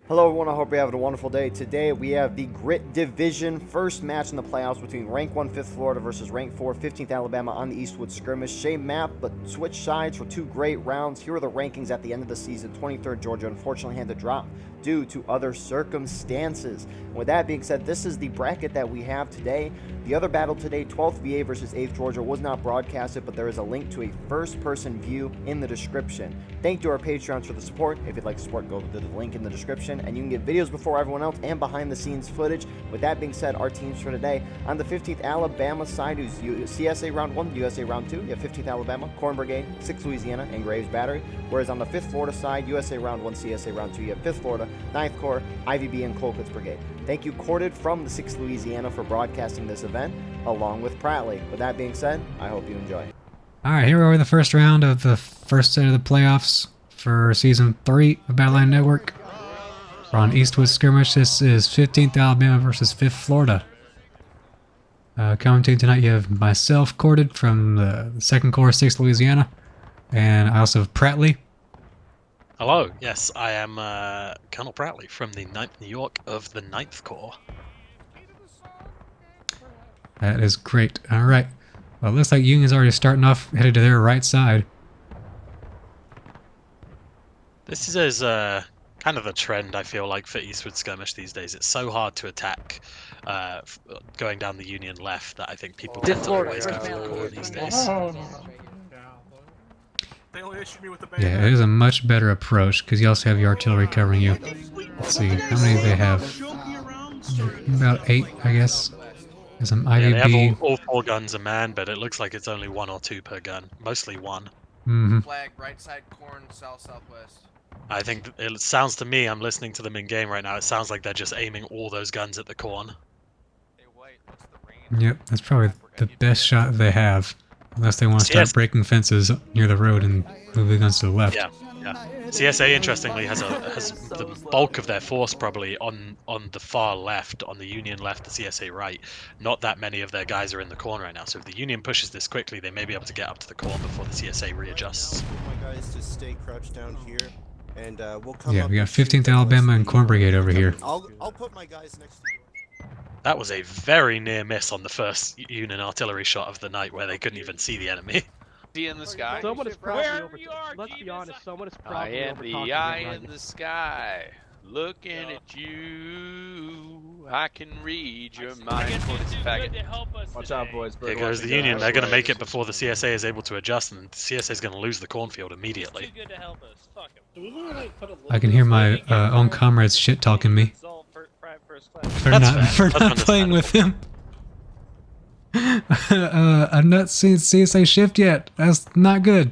Hello everyone, I hope you're having a wonderful day. Today we have the Grit Division first match in the playoffs between Rank 1 5th Florida versus Rank 4 15th Alabama on the Eastwood Skirmish. Same map, but switch sides for two great rounds. Here are the rankings at the end of the season. 23rd Georgia unfortunately had to drop due to other circumstances. And with that being said, this is the bracket that we have today. The other battle today, 12th VA versus 8th Georgia, was not broadcasted, but there is a link to a first-person view in the description. Thank you to our Patreons for the support. If you'd like to support, go to the link in the description, and you can get videos before everyone else and behind-the-scenes footage. With that being said, our teams for today, on the 15th Alabama side, who's CSA Round 1, USA Round 2, you have 15th Alabama, Corn Brigade, 6th Louisiana, and Graves Battery. Whereas on the 5th Florida side, USA Round 1, CSA Round 2, you have 5th Florida, 9th Corps, IVB, and Colquitt's Brigade. Thank you, Corded from the 6th Louisiana, for broadcasting this event, along with Pratly. With that being said, I hope you enjoy. All right, here we are, the first round of the first set of the playoffs for Season 3 of BLN Network. We're on Eastwood Skirmish. This is 15th Alabama versus 5th Florida. Commentating tonight, you have myself, Corded, from the 2nd Corps, 6th Louisiana, and I also have Pratly. Hello, yes, I am Colonel Pratly from the 9th New York of the 9th Corps. That is great. All right. Well, it looks like Union's already starting off, headed to their right side. This is kind of a trend, I feel like, for Eastwood Skirmish these days. It's so hard to attack going down the Union left that I think people tend to always go for the Corps these days. Yeah, it is a much better approach because you also have your artillery covering you. Let's see, how many do they have? About 8, I guess. There's some IVB. Yeah, they have all 4 guns a man, but it looks like it's only 1 or 2 per gun. Mostly 1. Mm-hmm. Flag, right side, corn, south, southwest. I think it sounds to me, I'm listening to them in game right now, it sounds like they're just aiming all those guns at the corn. Yep, that's probably the best shot they have. Unless they want to start breaking fences near the road and move the guns to the left. Yeah, yeah. CSA, interestingly, has the bulk of their force probably on the far left, on the Union left, the CSA right. Not that many of their guys are in the corner right now, so if the Union pushes this quickly, they may be able to get up to the corner before the CSA readjusts. My guys to stay crouched down here, and we'll come yeah, we got 15th Alabama and Corn Brigade over here. I'll put my guys next to you. That was a very near miss on the first Union artillery shot of the night where they couldn't even see the enemy. See in the sky. Someone is probably over. Let's be honest. Someone is probably I am over the eye in the sky, looking at you. I can read your mind. Watch out, boys. Here goes the Union. They're going to make it before the CSA is able to adjust, and the CSA is going to lose the cornfield immediately. I can hear my own comrades shit talking me for not playing with him. I've not seen CSA shift yet. That's not good.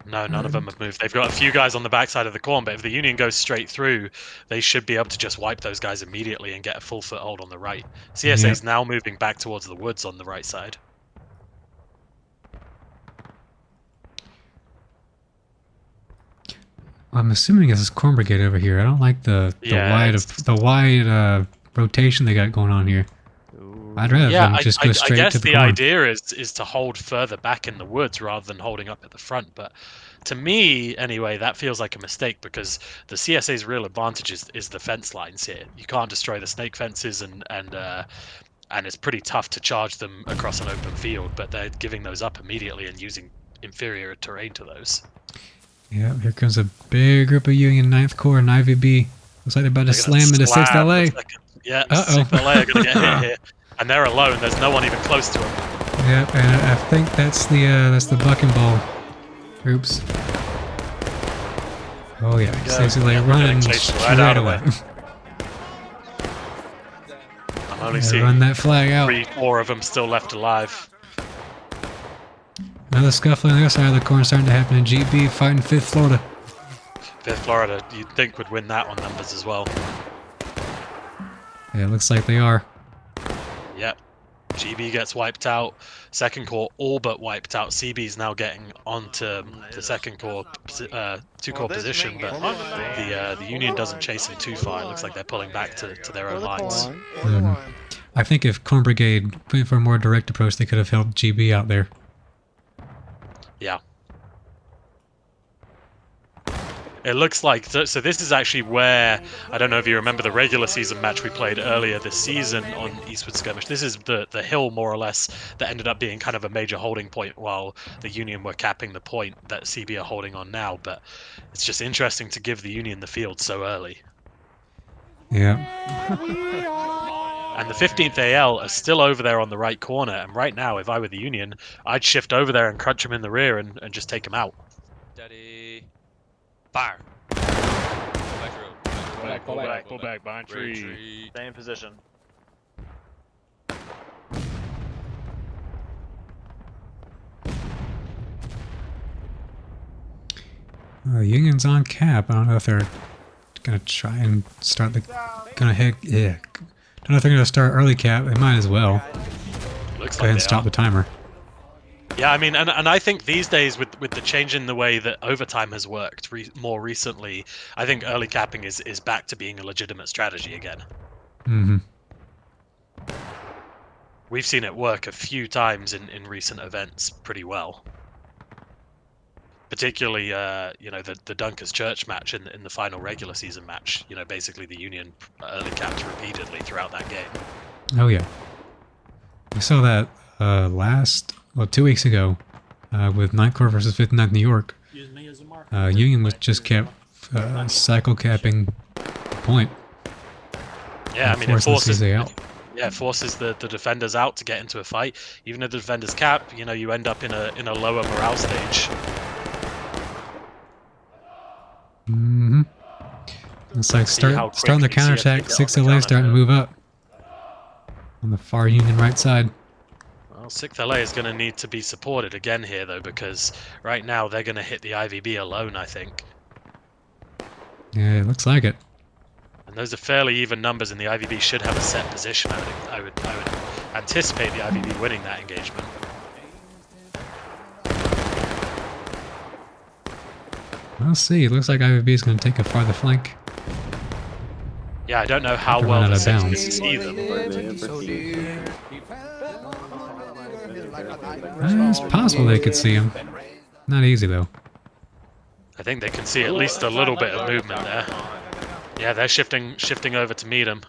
No, none of them have moved. They've got a few guys on the backside of the corn, but if the Union goes straight through, they should be able to just wipe those guys immediately and get a full foothold on the right. CSA is now moving back towards the woods on the right side. I'm assuming this is Corn Brigade over here. I don't like the wide rotation they got going on here. I'd rather them just go straight to the corn. I guess the idea is to hold further back in the woods rather than holding up at the front. But to me, anyway, that feels like a mistake because the CSA's real advantage is the fence lines here. You can't destroy the snake fences and it's pretty tough to charge them across an open field. But they're giving those up immediately and using inferior terrain to those. Yeah, here comes a big group of Union 9th Corps and IVB. Looks like they're about to slam into 6th LA. Yeah, 6th LA are going to get hit here. And they're alone, there's no one even close to them. Yep, and I think that's the buck and ball. Oops. Oh yeah, basically running straight away. I'm only seeing run that flag out. 3-4 of them still left alive. Another scuffle on the other side of the corner starting to happen in GB, fighting 5th Florida. 5th Florida, you'd think would win that on numbers as well. Yeah, it looks like they are. Yep. GB gets wiped out. 2nd Corps all but wiped out. CB's now getting onto the 2nd Corps 2 Corps position, but the Union doesn't chase them too far. It looks like they're pulling back to their own lines. I think if Corn Brigade went for a more direct approach, they could have held GB out there. Yeah. It looks like so this is actually where, I don't know if you remember the regular season match we played earlier this season on Eastwood Skirmish. This is the hill more or less that ended up being kind of a major holding point while the Union were capping the point that CB are holding on now. But it's just interesting to give the Union the field so early. Yeah. And the 15th AL are still over there on the right corner, and right now if I were the Union, I'd shift over there and crunch them in the rear and just take them out. Steady. Fire. Pull back, behind tree. Retreat. Stay in position. Union's on cap. I don't know if they're gonna try and start the. Gonna hit. Yeah. Don't know if they're gonna start early cap. They might as well. Looks Go ahead like and stop the timer. Yeah, I mean, and I think these days with the change in the way that overtime has worked more recently, I think early capping is back to being a legitimate strategy again. Mm-hmm. We've seen it work a few times in recent events pretty well. Particularly, you know, the Dunkers Church match in the final regular season match. You know, basically the Union early capped repeatedly throughout that game. Oh yeah. We saw that well, 2 weeks ago with 9th Corps versus 59th New York. Union was just kept cycle capping point. Yeah, I mean, it forces out. Yeah, it forces the defenders out to get into a fight. Even if the defenders cap, you know, you end up in a lower morale stage. Mm-hmm. It's like starting the counterattack. 6th LA starting to move up on the far Union right side. Well, 6th LA is going to need to be supported again here, though, because right now they're going to hit the IVB alone, I think. Yeah, it looks like it. And those are fairly even numbers, and the IVB should have a set position. I would anticipate the IVB winning that engagement. We'll see. It looks like IVB is going to take a farther flank. Yeah, I don't know how They're well running the out of Six bounds. can see them. It's possible they could see him. Not easy though. I think they can see at least a little bit of movement there. Yeah, they're shifting over to meet him.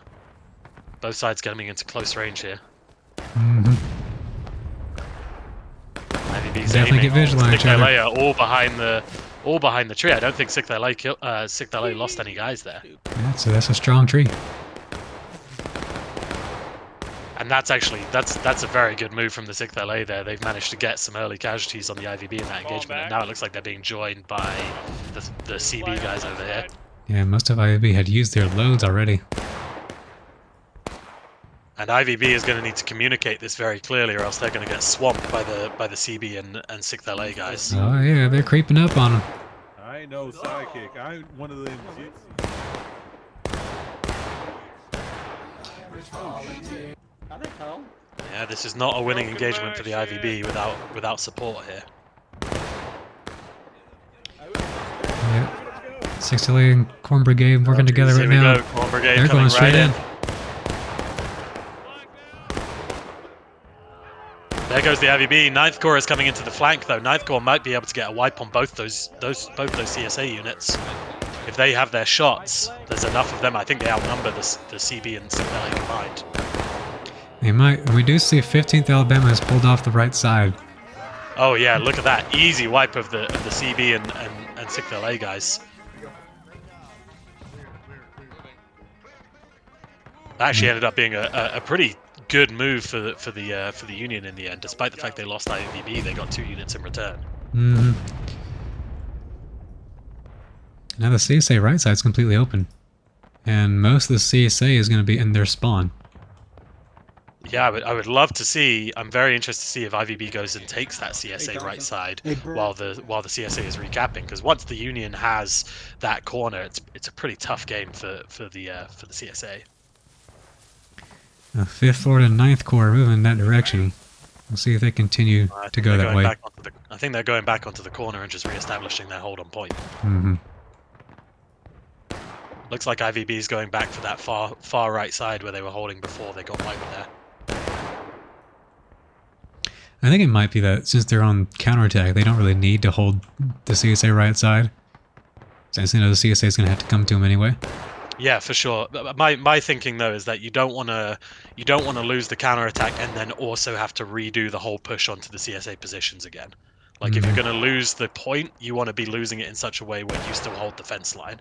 Both sides getting into close range here. Mm-hmm. IVB's Definitely aiming. get visual on each 6th other. LA are all behind the tree. I don't think 6th LA lost any guys there. Yeah, so that's a strong tree. And that's a very good move from the 6th LA there. They've managed to get some early casualties on the IVB in that engagement, and now it looks like they're being joined by the CB guys over here. Yeah, most of IVB had used their loads already. And IVB is going to need to communicate this very clearly, or else they're going to get swamped by the CB and 6th LA guys. Oh yeah, they're creeping up on them. I ain't no sidekick. I ain't one of them gypsies. Yeah, this is not a winning engagement for the IVB without support here. Yeah. 6th LA and Corn Brigade working together right Here we now. go, Corn Brigade They're coming going straight right in. There goes the IVB. 9th Corps is coming into the flank though. 9th Corps might be able to get a wipe on both those CSA units. If they have their shots, there's enough of them. I think they outnumber the CB and 6th LA combined. They might. We do see 15th Alabama has pulled off the right side. Oh yeah, look at that easy wipe of the CB and 6th LA guys. That actually ended up being a pretty good move for the Union in the end. Despite the fact they lost IVB, they got 2 units in return. Mm-hmm. Now the CSA right side is completely open, and most of the CSA is going to be in their spawn. Yeah, I would love to see. I'm very interested to see if IVB goes and takes that CSA right side while the CSA is recapping. Because once the Union has that corner, it's a pretty tough game for the CSA. 5th Florida and 9th Corps moving in that direction. We'll see if they continue to go that way. I think they're going back onto the corner and just re-establishing their hold on point. Mm-hmm. Looks like IVB is going back for that far right side where they were holding before they got wiped there. I think it might be that since they're on counterattack, they don't really need to hold the CSA right side. since you know the CSA is going to have to come to him anyway. Yeah, for sure. My thinking though is that you don't want to lose the counterattack and then also have to redo the whole push onto the CSA positions again. Like if you're going to lose the point, you want to be losing it in such a way where you still hold the fence line.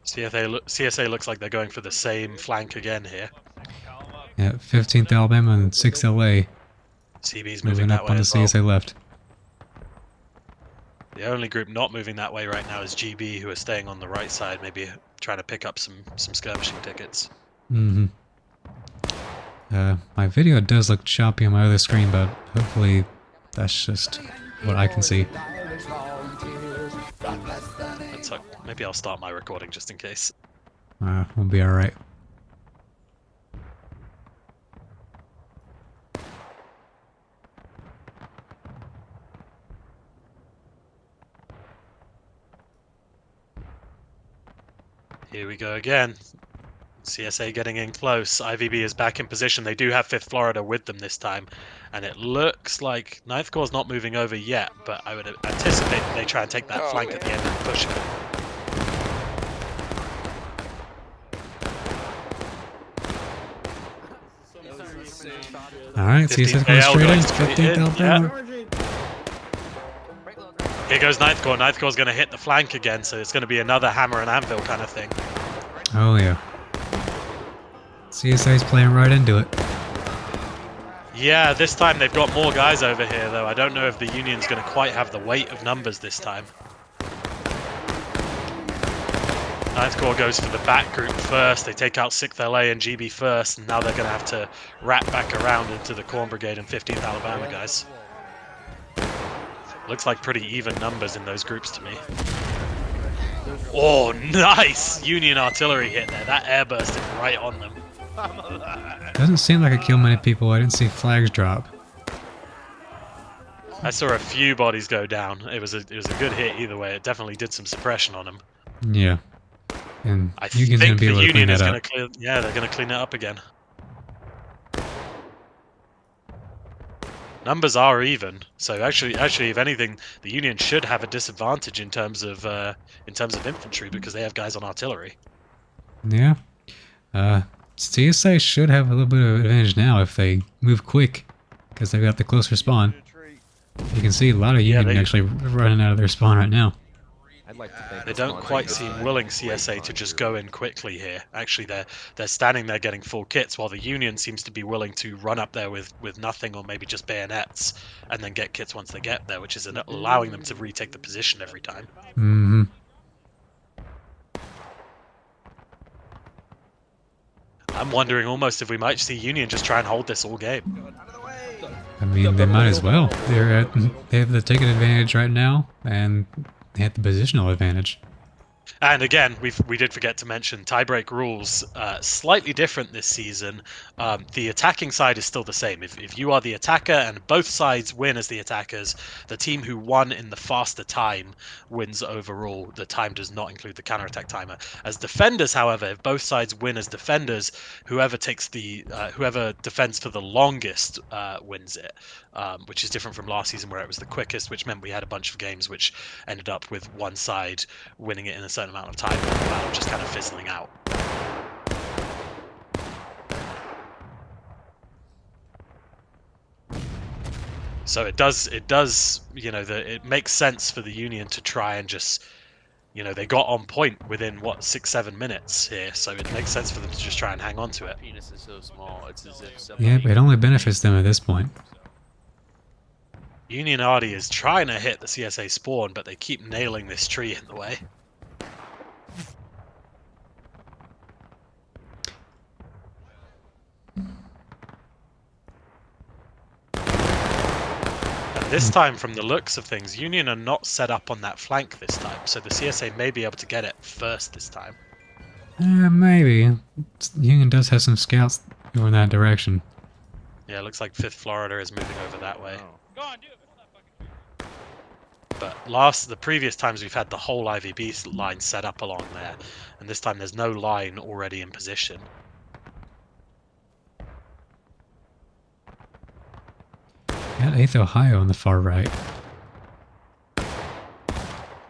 CSA looks like they're going for the same flank again here. Yeah, 15th Alabama and 6th LA. CB's Moving that up way on the as well. CSA left. The only group not moving that way right now is GB, who are staying on the right side, maybe trying to pick up some skirmishing tickets. My video does look choppy on my other screen, but hopefully that's just what I can see. Maybe I'll start my recording just in case. We'll be alright. Here we go again. CSA getting in close. IVB is back in position. They do have 5th Florida with them this time. And it looks like 9th Corps not moving over yet, but I would anticipate that they try and take that flank at the end and push it. Alright, CSA's going straight in. 15th Alabama. Here goes 9th Corps. 9th Corps is going to hit the flank again, so it's going to be another hammer and anvil kind of thing. Oh yeah. CSA's playing right into it. Yeah, this time they've got more guys over here, though. I don't know if the Union's going to quite have the weight of numbers this time. 9th Corps goes for the back group first. They take out 6th LA and GB first, and now they're going to have to wrap back around into the Corn Brigade and 15th Alabama guys. Looks like pretty even numbers in those groups to me. Oh, nice! Union artillery hit there. That air bursted right on them. Doesn't seem like it killed many people. I didn't see flags drop. I saw a few bodies go down. It was a good hit either way. It definitely did some suppression on them. Yeah. And I Union's think gonna be the able to clean Union is that going up. to clear. Yeah, they're going to clean it up again. Numbers are even, so actually, if anything, the Union should have a disadvantage in terms of infantry because they have guys on artillery. Yeah. CSA should have a little bit of advantage now if they move quick, because they've got the closer spawn. You can see a lot of Union actually running out of their spawn right now. I'd like to think They don't quite seem willing, CSA, to just go in quickly here. Actually, they're standing there getting full kits, while the Union seems to be willing to run up there with nothing or maybe just bayonets, and then get kits once they get there, which is allowing them to retake the position every time. Mm-hmm. I'm wondering almost if we might see Union just try and hold this all game. I mean, they might as well. They have the ticket advantage right now, and they have the positional advantage. And again, we did forget to mention tiebreak rules, slightly different this season. The attacking side is still the same. If you are the attacker and both sides win as the attackers, the team who won in the faster time wins overall. The time does not include the counterattack timer. As defenders, however, if both sides win as defenders, whoever defends for the longest wins it, which is different from last season where it was the quickest, which meant we had a bunch of games which ended up with one side winning it in a certain amount of time and the battle just kind of fizzling out. So it does, it makes sense for the Union to try and just, they got on point within, 6-7 minutes here, so it makes sense for them to just try and hang on to it. Penis is so small, it's as if Yeah, but it only benefits them at this point. Union Arty is trying to hit the CSA spawn, but they keep nailing this tree in the way. This time, from the looks of things, Union are not set up on that flank this time, so the CSA may be able to get it first this time. Maybe. Union does have some scouts going that direction. Yeah, it looks like 5th Florida is moving over that way. But the previous times we've had the whole IVB line set up along there, and this time there's no line already in position. got 8th Ohio on the far right.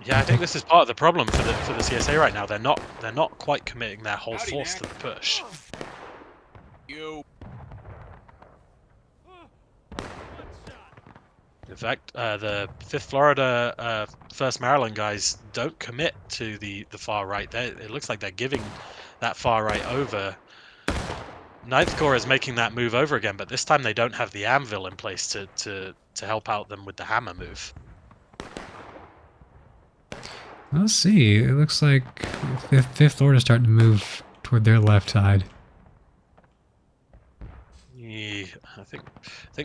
Yeah, I think this is part of the problem for the CSA right now. They're not quite committing their whole force to the push. In fact, the 5th Florida, 1st Maryland guys don't commit to the far right. It looks like they're giving that far right over. 9th Corps is making that move over again, but this time they don't have the anvil in place to help out them with the hammer move. Let's see. It looks like 5th Florida is starting to move toward their left side. Yeah, I think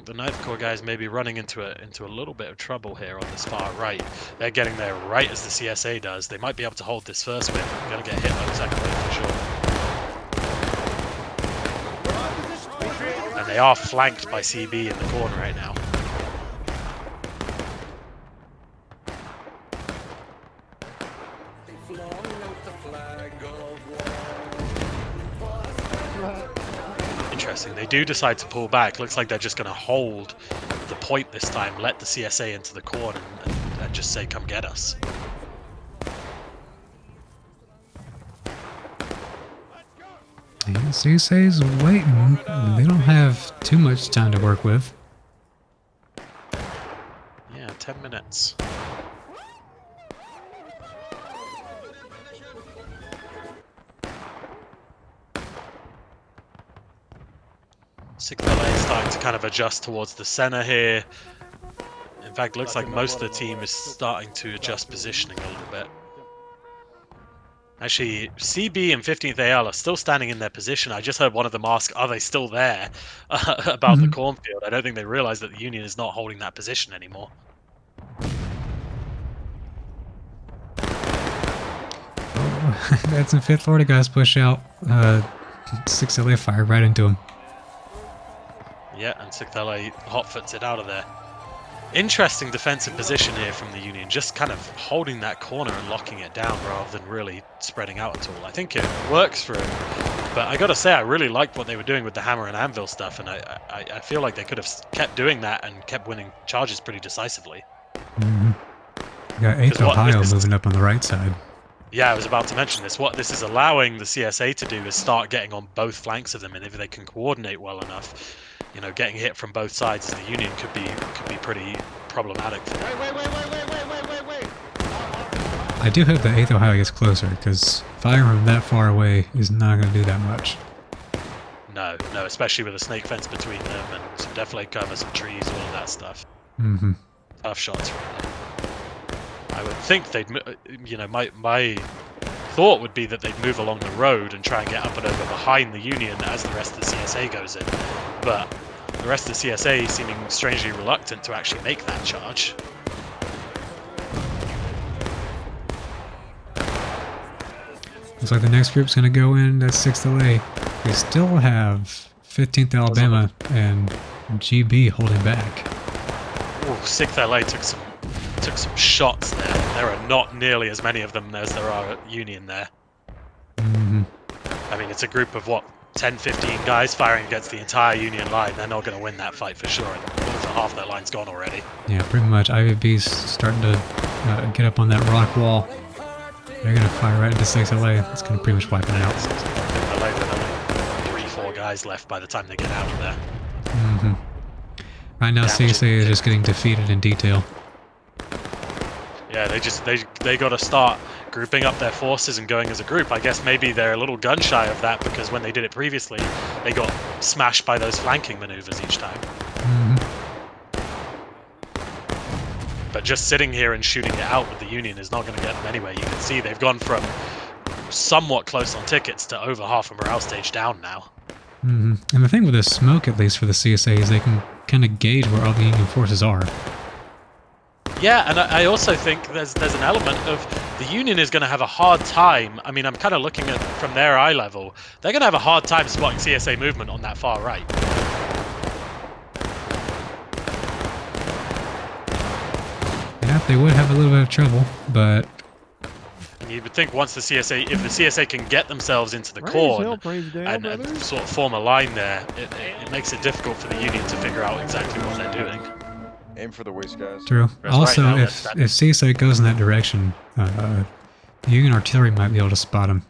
the 9th Corps guys may be running into a little bit of trouble here on this far right. They're getting there right as the CSA does. They might be able to hold this first wave. They're going to get hit on the second wave for sure. And they are flanked by CB in the corner right now. Interesting. They do decide to pull back. Looks like they're just going to hold the point this time, let the CSA into the corner and just say, come get us. Yeah, CSA's waiting. They don't have too much time to work with. Yeah, 10 minutes. Sixth LA is starting to kind of adjust towards the center here. In fact, looks like most of the team is starting to adjust positioning a little bit. Actually, CB and 15th AL are still standing in their position. I just heard one of them ask, are they still there, about the cornfield. I don't think they realize that the Union is not holding that position anymore. Oh, had some 5th Florida guys push out. 6th LA fired right into him. Yeah, and 6th LA hotfoots it out of there. Interesting defensive position here from the Union, just kind of holding that corner and locking it down rather than really spreading out at all. I think it works for him, but I gotta say I really liked what they were doing with the hammer and anvil stuff, and I feel like they could have kept doing that and kept winning charges pretty decisively. Mm-hmm. Got 8th Ohio moving up on the right side. Yeah, I was about to mention this. What this is allowing the CSA to do is start getting on both flanks of them, and if they can coordinate well enough, you know, getting hit from both sides of the Union could be pretty problematic for them. Wait. I do hope that 8th Ohio gets closer, because firing from that far away is not going to do that much. No, especially with a snake fence between them and some deflate cover, some trees, all of that stuff. Mm-hmm. Tough shots from them. I would think they'd, you know, my thought would be that they'd move along the road and try and get up and over behind the Union as the rest of the CSA goes in. But the rest of the CSA seeming strangely reluctant to actually make that charge. Looks like the next group's going to go in at 6th LA. We still have 15th Alabama and GB holding back. Ooh, 6th LA took some shots there. There are not nearly as many of them as there are at Union there. Mm-hmm. I mean, it's a group of, what, 10, 15 guys firing against the entire Union line. They're not going to win that fight for sure. And over half their line's gone already. Yeah, pretty much. IVB's starting to get up on that rock wall. They're going to fire right into 6th LA. That's going to pretty much wipe it out. LA with only 3-4 guys left by the time they get out of there. Mm-hmm. Right now, CSA is just getting defeated in detail. Yeah, they got to start grouping up their forces and going as a group. I guess maybe they're a little gun shy of that because when they did it previously, they got smashed by those flanking maneuvers each time. Mm-hmm. But just sitting here and shooting it out with the Union is not going to get them anywhere. You can see they've gone from somewhat close on tickets to over half a morale stage down now. Mm-hmm. And the thing with the smoke, at least for the CSA, is they can kind of gauge where all the Union forces are. Yeah, and I also think there's an element of the Union is going to have a hard time. I mean, I'm kind of looking at from their eye level. They're going to have a hard time spotting CSA movement on that far right. Yeah, they would have a little bit of trouble, but You would think once the CSA, if the CSA can get themselves into the corn and sort of form a line there, it makes it difficult for the Union to figure out exactly what they're doing. Aim for the waist, guys. True. That's Also, right now, if CSA goes in that direction, the Union artillery might be able to spot him.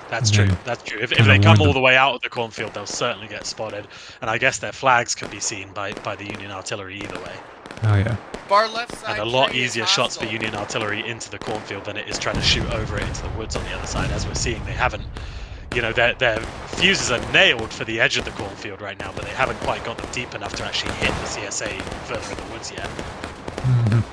That's And true. then That's true. If kinda they come warn all them. the way out of the cornfield, they'll certainly get spotted. And I guess their flags could be seen by the Union artillery either way. Oh yeah. Far left side. And a lot tree is easier shots for hostile. Union artillery into the cornfield than it is trying to shoot over it into the woods on the other side. As we're seeing, they haven't, you know, their fuses are nailed for the edge of the cornfield right now, but they haven't quite got them deep enough to actually hit the CSA further in the woods yet. Mhm.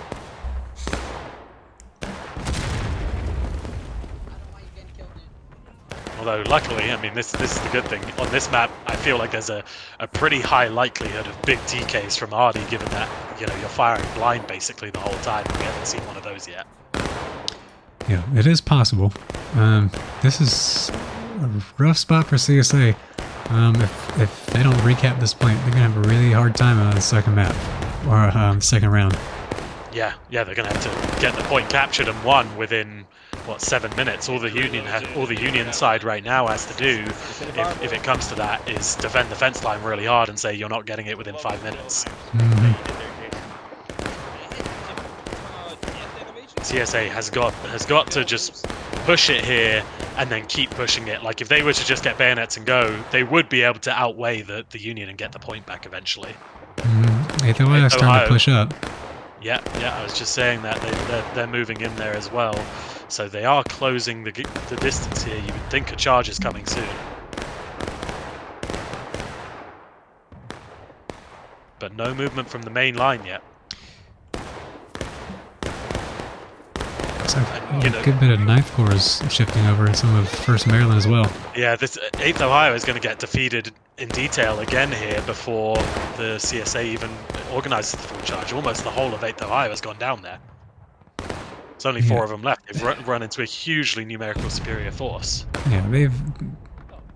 Although, luckily, I mean, this is the good thing. On this map, I feel like there's a pretty high likelihood of big TKs from Ardy, given that, you know, you're firing blind basically the whole time. We haven't seen one of those yet. Yeah, it is possible. This is a rough spot for CSA. If they don't recap this point, they're gonna have a really hard time on the second map or second round. Yeah, they're gonna have to get the point captured and won within what 7 minutes. All the Union side right now has to do, if it comes to that, is defend the fence line really hard and say you're not getting it within 5 minutes. Mhm. CSA has got to just push it here and then keep pushing it. Like if they were to just get bayonets and go, they would be able to outweigh the Union and get the point back eventually. 8th Ohio is starting to push up. Yeah, I was just saying that they're moving in there as well. So they are closing the distance here. You would think a charge is coming soon. But no movement from the main line yet. Looks like And, you know, a good bit of 9th Corps is shifting over and some of 1st Maryland as well. Yeah, this 8th Ohio is going to get defeated in detail again here before the CSA even organizes the full charge. Almost the whole of 8th Ohio has gone down there. There's only 4 of them left. They've run into a hugely numerical superior force. Yeah,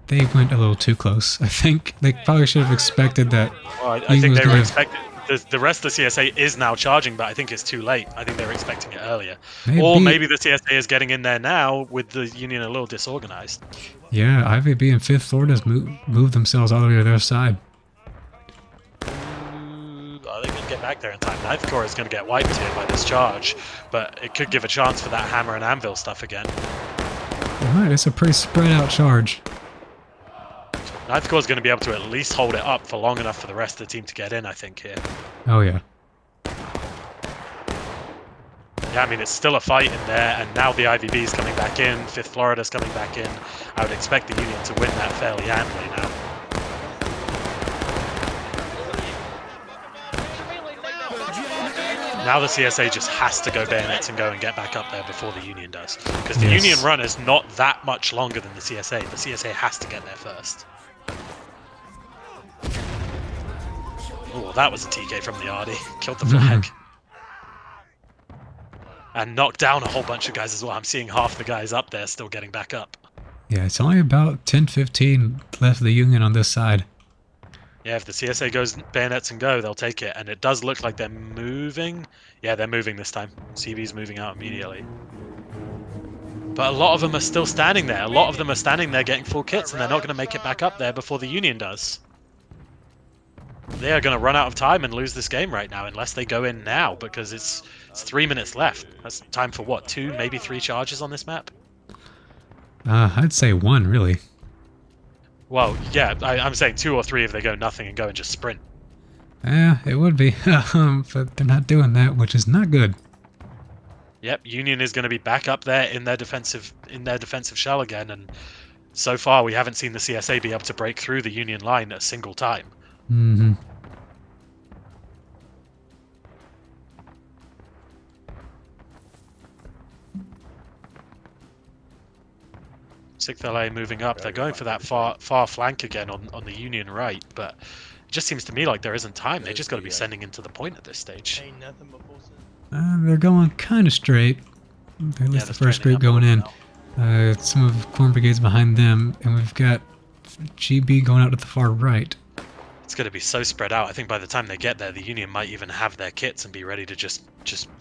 they went a little too close. I think they probably should have expected that. Well, I Union think was they were gonna- expecting. The rest of the CSA is now charging, but I think it's too late. I think they were expecting it earlier. Maybe. Or maybe the CSA is getting in there now with the Union a little disorganized. Yeah, IVB and 5th Florida's moved themselves all the way to their side. Are they going to get back there in time? 9th Corps is going to get wiped here by this charge, but it could give a chance for that hammer and anvil stuff again. Alright, it's a pretty spread out charge. 9th Corps is going to be able to at least hold it up for long enough for the rest of the team to get in, I think, here. Oh yeah. Yeah, I mean, it's still a fight in there, and now the IVB is coming back in, 5th Florida's coming back in. I would expect the Union to win that fairly handily now. Now the CSA just has to go bayonets and go and get back up there before the Union does. Because the Yes. Union run is not that much longer than the CSA. The CSA has to get there first. Oh, that was a TK from the Ardy. Killed the flag. And knocked down a whole bunch of guys as well. I'm seeing half the guys up there still getting back up. Yeah, it's only about 10-15 left of the Union on this side. Yeah, if the CSA goes bayonets and go, they'll take it. And it does look like they're moving. Yeah, they're moving this time. CB's moving out immediately. But a lot of them are still standing there. A lot of them are standing there getting full kits, and they're not going to make it back up there before the Union does. They are going to run out of time and lose this game right now unless they go in now, because it's 3 minutes left. That's time for what, 2, maybe 3 charges on this map? I'd say 1, really. Well, yeah, I'm saying 2 or 3 if they go nothing and go and just sprint. Yeah, it would be, but they're not doing that, which is not good. Yep, Union is going to be back up there in their defensive shell again, and so far we haven't seen the CSA be able to break through the Union line a single time. Mm-hmm. Sixth LA moving up. They're going for that far flank again on the Union right, but it just seems to me like there isn't time. They just got to be sending into the point at this stage. They're going kind of straight. At least the first group going in. Some of Corn Brigade's behind them, and we've got GB going out to the far right. It's going to be so spread out. I think by the time they get there, the Union might even have their kits and be ready to just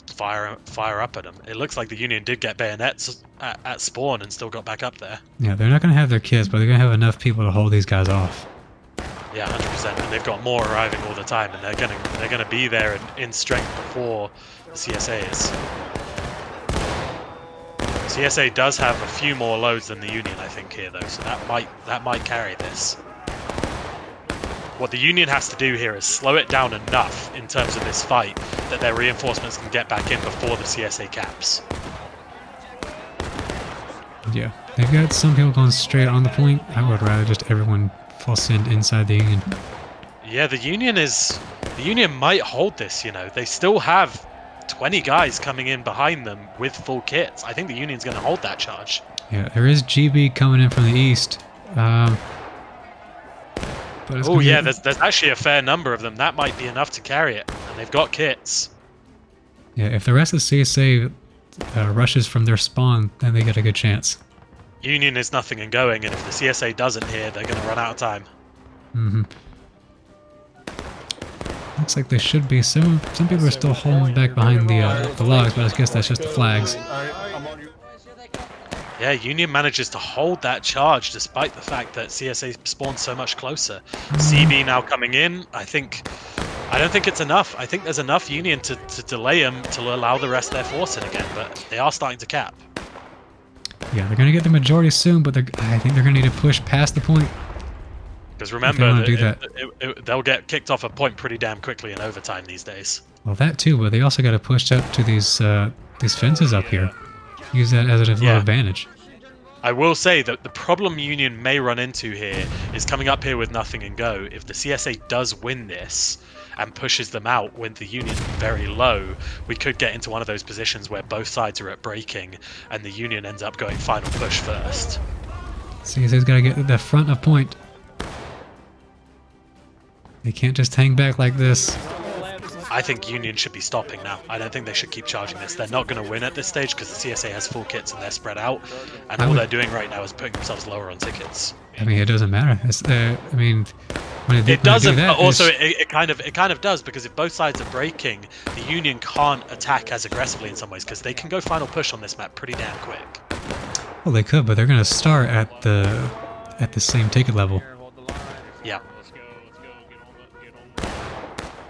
fire up at them. It looks like the Union did get bayonets at spawn and still got back up there. Yeah, they're not going to have their kits, but they're going to have enough people to hold these guys off. Yeah, 100%. And they've got more arriving all the time, and they're gonna be there in strength before the CSA is. CSA does have a few more loads than the Union, I think, here though, so that might carry this. What the Union has to do here is slow it down enough in terms of this fight that their reinforcements can get back in before the CSA caps. Yeah, they've got some people going straight on the point. I would rather just everyone full send inside the Union. Yeah, the Union might hold this, you know. They still have 20 guys coming in behind them with full kits. I think the Union's going to hold that charge. Yeah, there is GB coming in from the east. But oh yeah, there's actually a fair number of them. That might be enough to carry it, and they've got kits. Yeah, if the rest of the CSA rushes from their spawn, then they get a good chance. Union is nothing and going, and if the CSA doesn't here, they're going to run out of time. Mm-hmm. Looks like they should be. Some people are still holding back behind the logs, but I guess that's just the flags. Yeah, Union manages to hold that charge despite the fact that CSA spawns so much closer. CB now coming in. I don't think it's enough. I think there's enough Union to delay them to allow the rest of their force in again, but they are starting to cap. Yeah, they're going to get the majority soon, but I think they're going to need to push past the point. Because remember, they'll get kicked off a point pretty damn quickly in overtime these days. Well, that too, but they also got to push up to these fences up here. Use that as an advantage. I will say that the problem Union may run into here is coming up here with nothing and go. If the CSA does win this and pushes them out when the Union very low, we could get into one of those positions where both sides are at breaking and the Union ends up going final push first. CSA's got to get the front of point. They can't just hang back like this. I think Union should be stopping now. I don't think they should keep charging this. They're not going to win at this stage because the CSA has full kits and they're spread out. And all they're doing right now is putting themselves lower on tickets. I mean, it doesn't matter. I mean, it doesn't. But also, it kind of does, because if both sides are breaking, the Union can't attack as aggressively in some ways because they can go final push on this map pretty damn quick. Well, they could, but they're going to start at the same ticket level. Yeah.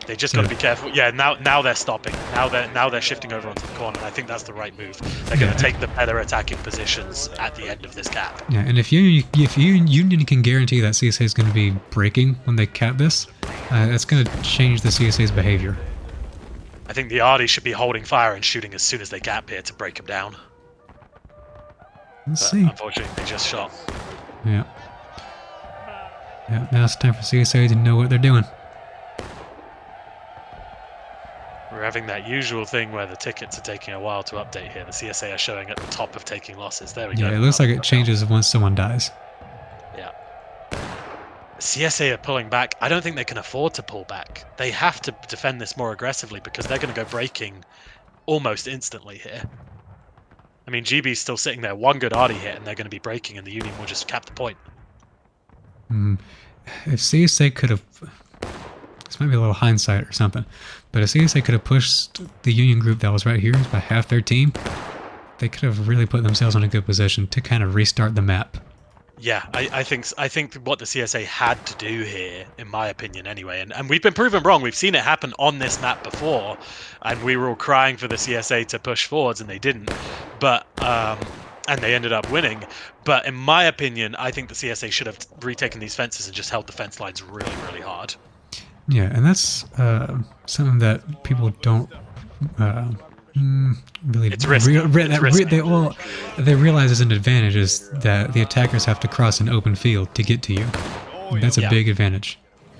They just got to be careful. Yeah, now they're stopping. Now they're shifting over onto the corner. And I think that's the right move. They're going to take the better attacking positions at the end of this cap. Yeah, and if Union can guarantee that CSA is going to be breaking when they cap this, that's going to change the CSA's behavior. I think the Arty should be holding fire and shooting as soon as they cap here to break them down. Let's see. Unfortunately, they just shot. Yeah. Yeah. Now it's time for CSA to know what they're doing. We're having that usual thing where the tickets are taking a while to update here. The CSA are showing at the top of taking losses. There we go. Yeah, it looks like it changes once someone dies. Yeah. CSA are pulling back. I don't think they can afford to pull back. They have to defend this more aggressively because they're going to go breaking almost instantly here. I mean, GB's still sitting there. One good Arty hit and they're going to be breaking and the Union will just cap the point. If CSA could have... This might be a little hindsight or something, but if CSA could have pushed the Union group that was right here by half their team, they could have really put themselves in a good position to kind of restart the map. Yeah, I think what the CSA had to do here, in my opinion anyway, and we've been proven wrong. We've seen it happen on this map before, and we were all crying for the CSA to push forwards, and they didn't. But and they ended up winning. But in my opinion, I think the CSA should have retaken these fences and just held the fence lines really, really hard. Yeah, and that's something that people don't really it's risky. They realize is an advantage is that the attackers have to cross an open field to get to you. That's a big advantage.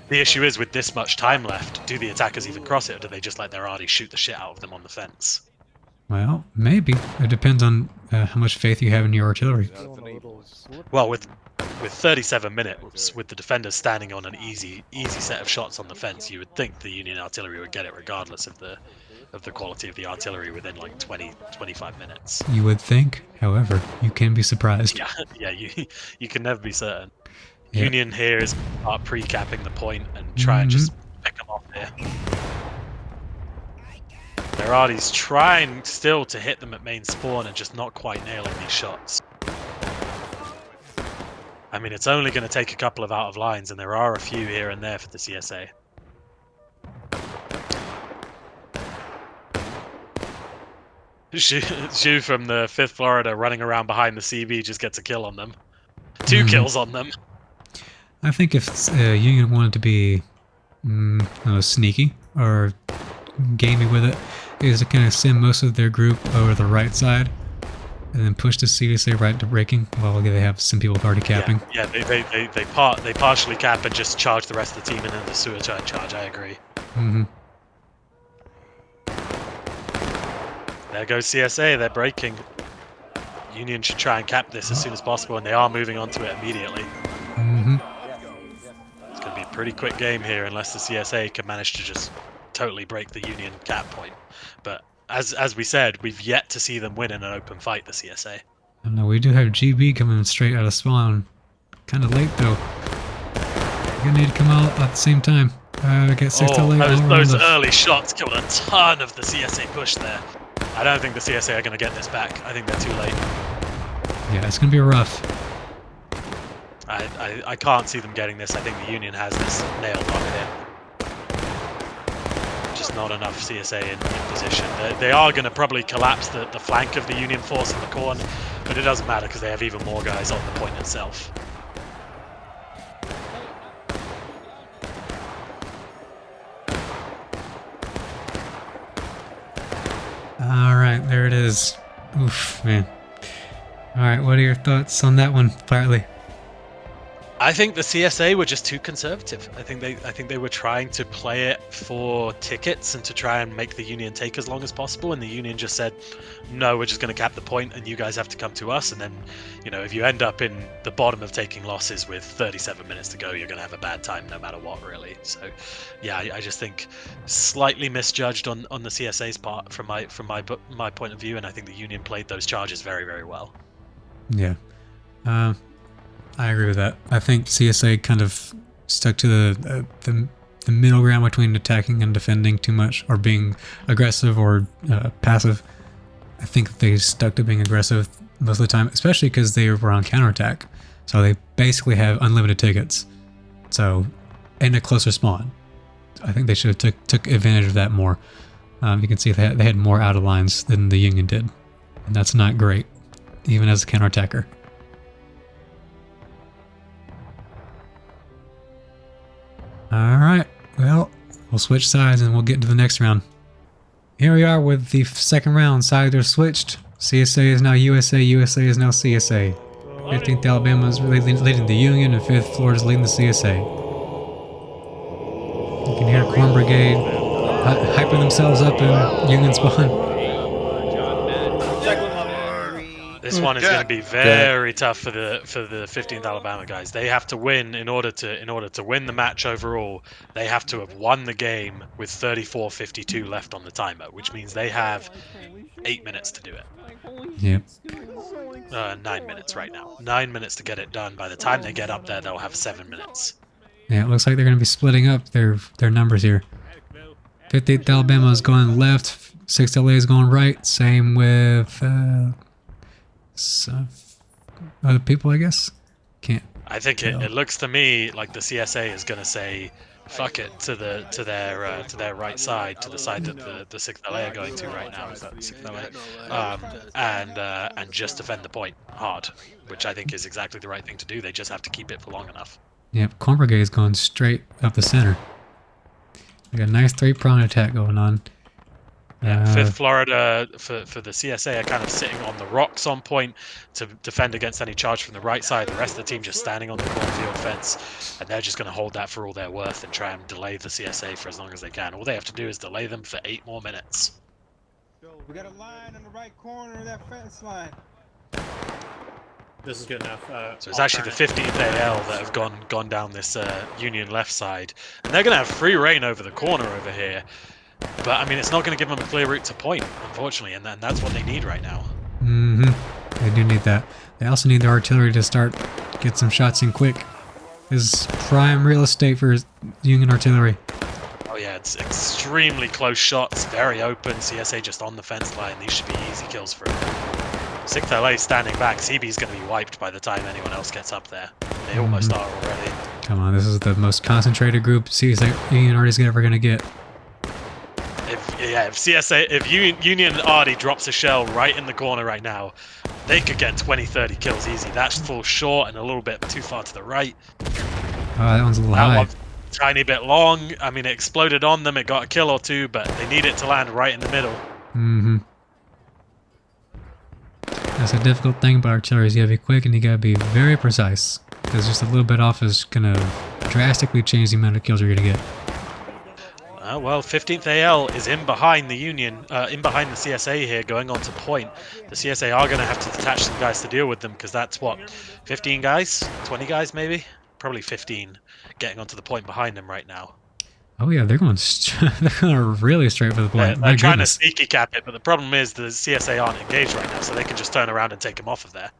The issue is with this much time left, do the attackers even cross it, or do they just let their Arty shoot the shit out of them on the fence? Well, maybe. It depends on how much faith you have in your artillery. Well, with 37 minutes, with the defenders standing on an easy set of shots on the fence, you would think the Union artillery would get it regardless of the quality of the artillery within like 20-25 minutes. You would think, however, you can be surprised. Yeah, you can never be certain. Yeah. Union here is pre-capping the point and try and just pick them off here. Their Arty's trying still to hit them at main spawn and just not quite nailing these shots. I mean, it's only going to take a couple of out of lines, and there are a few here and there for the CSA. Zhu from the 5th Florida running around behind the CB just gets a kill on them. 2 kills on them. I think if Union wanted to be sneaky or gamey with it, is to kind of send most of their group over the right side and then push the CSA right to breaking while they have some people already capping. Yeah, they partially cap and just charge the rest of the team and then the suicide charge. I agree. There goes CSA. They're breaking. Union should try and cap this as soon as possible, and they are moving on to it immediately. It's going to be a pretty quick game here unless the CSA can manage to just totally break the Union cap point. But as we said, we've yet to see them win in an open fight, the CSA. I don't know, we do have GB coming straight out of spawn. Kind of late though. You're gonna need to come out at the same time. Get 6 to late. Those early shots killed a ton of the CSA push there. I don't think the CSA are going to get this back. I think they're too late. Yeah, it's gonna be rough. I can't see them getting this. I think the Union has this nailed on here. Just not enough CSA in position. They are going to probably collapse the flank of the Union force in the corner, but it doesn't matter because they have even more guys on the point itself. Alright, there it is. Oof, man. Alright, what are your thoughts on that one, Pratly? I think the CSA were just too conservative. I think they were trying to play it for tickets and to try and make the Union take as long as possible, and the Union just said, no, we're just going to cap the point and you guys have to come to us. And then, you know, if you end up in the bottom of taking losses with 37 minutes to go, you're going to have a bad time no matter what, really. So yeah, I just think slightly misjudged on the CSA's part from my point of view, and I think the Union played those charges very, very well. Yeah. I agree with that. I think CSA kind of stuck to the middle ground between attacking and defending too much, or being aggressive or passive. I think they stuck to being aggressive most of the time, especially because they were on counterattack. So they basically have unlimited tickets. So, and a closer spawn. I think they should have took advantage of that more. You can see they had more out of lines than the Union did, and that's not great, even as a counterattacker. Alright, well, we'll switch sides and we'll get into the next round. Here we are with the second round. Sides are switched. CSA is now USA, USA is now CSA. 15th Alabama is leading the Union, and 5th Florida is leading the CSA. You can hear Corn Brigade hyping themselves up in Union spawn. This one is going to be very tough for the 15th Alabama guys. They have to win in order to win the match overall. They have to have won the game with 34:52 left on the timer, which means they have 8 minutes to do it. Yep. 9 minutes right now. 9 minutes to get it done. By the time they get up there, they'll have 7 minutes. Yeah, it looks like they're going to be splitting up their numbers here. 15th Alabama is going left. 6th LA is going right. Same with other people, I guess. Can't. I think it looks to me like the CSA is going to say, "Fuck it" to their right side, to the side that the 6th LA are going to right now. Is that the 6th LA? And just defend the point hard, which I think is exactly the right thing to do. They just have to keep it for long enough. Yep, Corn Brigade is going straight up the center. We got a nice 3-prong attack going on. Yeah, 5th Florida for the CSA are kind of sitting on the rocks on point to defend against any charge from the right side. The rest of the team just standing on the cornfield fence, and they're just going to hold that for all they're worth and try and delay the CSA for as long as they can. All they have to do is delay them for 8 more minutes. We got a line on the right corner of that fence line. This is good enough. So it's actually the 15th AL that have gone down this Union left side, and they're going to have free reign over the corner over here. But I mean, it's not going to give them a clear route to point, unfortunately, and that's what they need right now. They do need that. They also need their artillery to get some shots in quick. This is prime real estate for Union artillery. Oh yeah, it's extremely close shots, very open. CSA just on the fence line. These should be easy kills for them. 6th LA standing back. CB is going to be wiped by the time anyone else gets up there. They almost are already. Come on, this is the most concentrated group CSA Union Arty's ever gonna get. If Union Arty drops a shell right in the corner right now, they could get 20-30 kills easy. That falls short and a little bit too far to the right. Oh, that one's a little That high. one's a tiny bit long. I mean, it exploded on them. It got a kill or two, but they need it to land right in the middle. Mm-hmm. That's a difficult thing about artillery is you gotta be quick and you gotta be very precise. Because just a little bit off is gonna drastically change the amount of kills you're gonna get. Well, 15th AL is in behind the Union, in behind the CSA here, going on to point. The CSA are going to have to detach some guys to deal with them, because that's, what, 15 guys? 20 guys, maybe? Probably 15 getting onto the point behind them right now. Oh yeah, they're going really straight for the point. They're trying to sneaky cap it, but the problem is the CSA aren't engaged right now, so they can just turn around and take them off of there.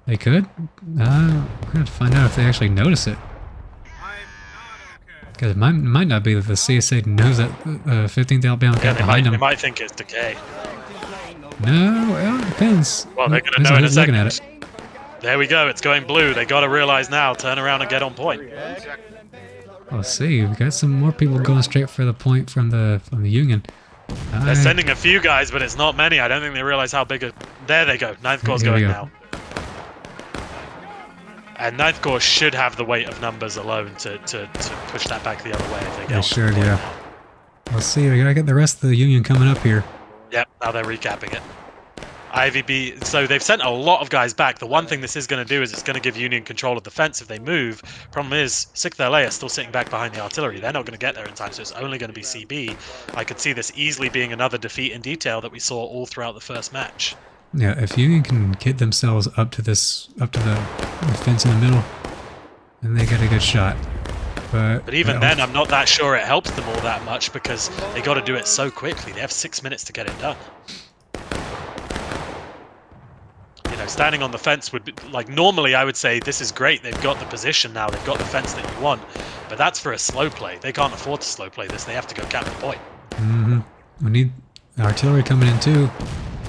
They could? We're going to have to find out if they actually notice it. Because it might not be that the CSA knows that 15th Alabama got behind them. They might think it's decay. No, well, it depends. Well, they're going to know in a second. There we go. It's going blue. They got to realize now. Turn around and get on point. Let's see. We've got some more people going straight for the point from the Union. They're sending a few guys, but it's not many. I don't think they realize how big a... There they go. 9th Corps going now. And 9th Corps should have the weight of numbers alone to push that back the other way if they get sure, yeah. Let's see, we gotta get the rest of the Union coming up here. Yep, now they're recapping it. IVB, so they've sent a lot of guys back. The one thing this is going to do is it's going to give Union control of the fence if they move. Problem is, 6th LA are still sitting back behind the artillery. They're not going to get there in time, so it's only going to be CB. I could see this easily being another defeat in detail that we saw all throughout the first match. Yeah, if Union can get themselves up to the fence in the middle, then they get a good shot. But even then, I'm not that sure it helps them all that much because they got to do it so quickly. They have 6 minutes to get it done. You know, standing on the fence would be like normally I would say this is great. They've got the position now. They've got the fence that you want. But that's for a slow play. They can't afford to slow play this. They have to go cap the point. Mm-hmm. We need artillery coming in too.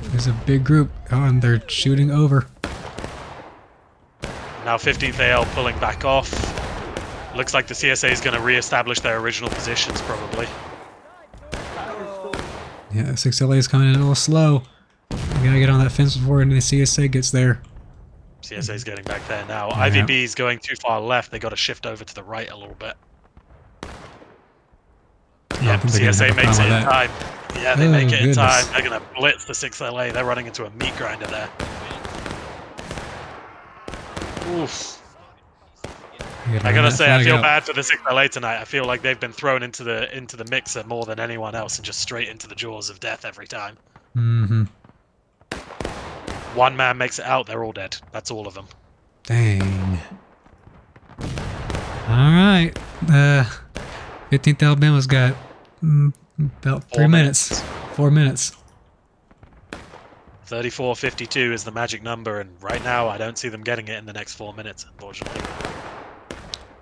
There's a big group. Oh, and they're shooting over. Now 15th AL pulling back off. Looks like the CSA is going to re-establish their original positions, probably. Yeah, 6LA is coming in a little slow. We gotta get on that fence before the CSA gets there. CSA is getting back there now. Yeah. IVB is going too far left. They got to shift over to the right a little bit. Yeah, CSA makes it in time. Yeah, they make it in time. They're going to blitz the 6LA. They're running into a meat grinder there. Oof. I gotta say, I feel bad for the 6LA tonight. I feel like they've been thrown into the mixer more than anyone else and just straight into the jaws of death every time. Mm-hmm. One man makes it out, they're all dead. That's all of them. Dang. Alright. 15th Alabama's got about 3 minutes. 4 minutes. 34:52 is the magic number, and right now I don't see them getting it in the next 4 minutes, unfortunately.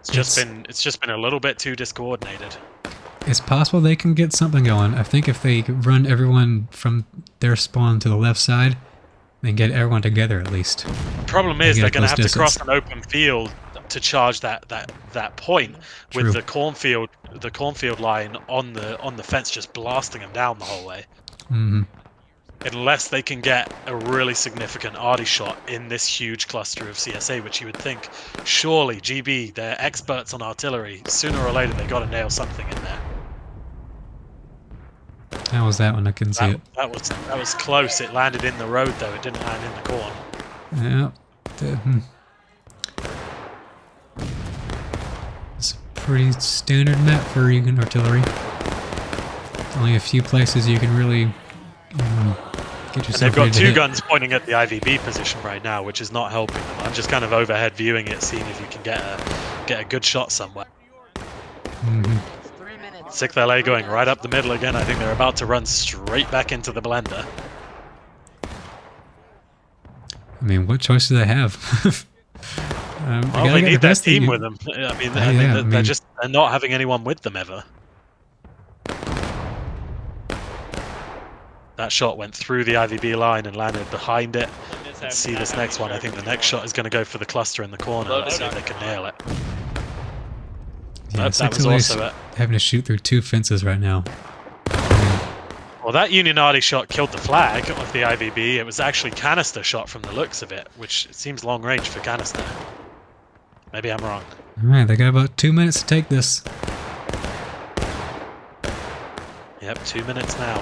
It's just been a little bit too discoordinated. It's possible they can get something going. I think if they run everyone from their spawn to the left side, they can get everyone together at least. Problem is they're going to have to cross an open field to charge that point. True. With the cornfield line on the fence just blasting them down the whole way. Mm-hmm. Unless they can get a really significant arty shot in this huge cluster of CSA, which you would think, surely GB, they're experts on artillery. Sooner or later, they got to nail something in there. How was that one? I couldn't see it. That was close. It landed in the road, though. It didn't land in the corn. Yeah. It's a pretty standard map for Union artillery. Only a few places you can really get yourself. And they've got two guns pointing at the IVB position right now, which is not helping them. I'm just kind of overhead viewing it, seeing if you can get a good shot somewhere. Mm-hmm. 6th LA going right up the middle again. I think they're about to run straight back into the blender. I mean, what choice do they have? Well, they need their team with them. I mean, they're not having anyone with them ever. That shot went through the IVB line and landed behind it. Let's see this next one. I think the next shot is going to go for the cluster in the corner. Let's see if they can nail it. Yeah, That was also it. having to shoot through 2 fences right now. Well, that Unionati shot killed the flag of the IVB. It was actually canister shot from the looks of it, which seems long range for canister. Maybe I'm wrong. Alright, they got about 2 minutes to take this. Yep, 2 minutes now.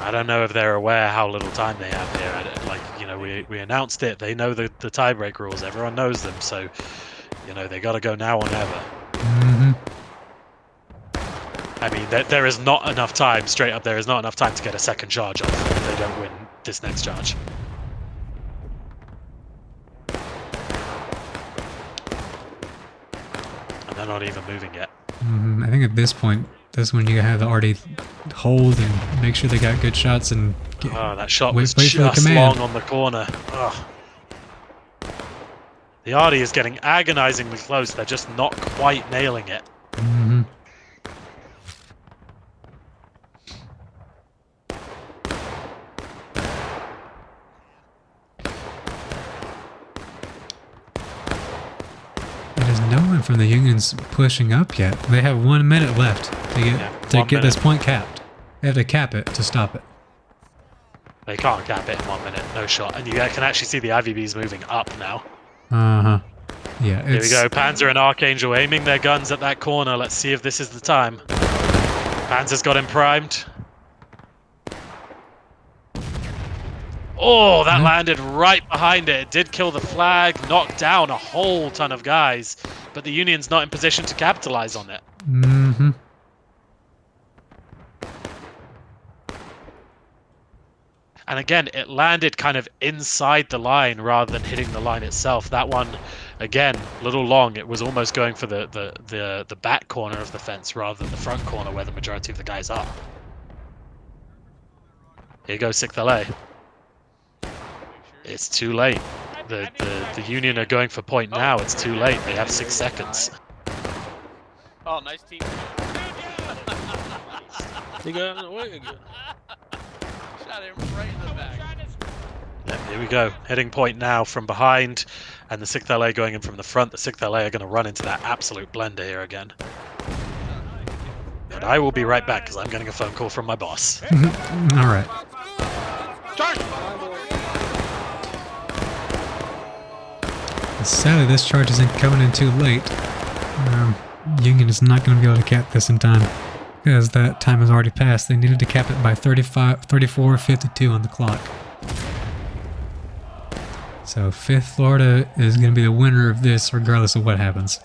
I don't know if they're aware how little time they have here. Like, you know, we announced it. They know the tiebreak rules. Everyone knows them. So, you know, they got to go now or never. Mm-hmm. I mean, there is not enough time, straight up, there is not enough time to get a second charge off if they don't win this next charge. And they're not even moving yet. I think at this point, that's when you have to already hold and make sure they got good shots and get, Oh, that shot wait was for the just command. long on the corner. Ugh. The Arty is getting agonizingly close. They're just not quite nailing it. Mm-hmm. There's no one from the Unions pushing up yet. They have 1 minute left to get this point capped. They have to cap it to stop it. They can't cap it in 1 minute. No shot. And you can actually see the IVBs moving up now. Uh-huh. Yeah, Here we go. Panzer and Archangel aiming their guns at that corner. Let's see if this is the time. Panzer's got him primed. Oh, that landed right behind it. It did kill the flag, knocked down a whole ton of guys, but the Union's not in position to capitalize on it. Mm-hmm. And again, it landed kind of inside the line rather than hitting the line itself. That one, again, a little long. It was almost going for the back corner of the fence rather than the front corner where the majority of the guys are. Here goes 6th LA. It's too late. The Union are going for point now. It's too late. They have 6 seconds. Oh, nice team. He got in the way. Shot him right in the back. Yep, here we go. Heading point now from behind, and the 6th LA going in from the front. The 6th LA are going to run into that absolute blender here again. And I will be right back because I'm getting a phone call from my boss. All right. Sadly, this charge isn't coming in too late. Union is not going to be able to cap this in time because that time has already passed. They needed to cap it by 34:52 on the clock. So 5th Florida is going to be the winner of this regardless of what happens.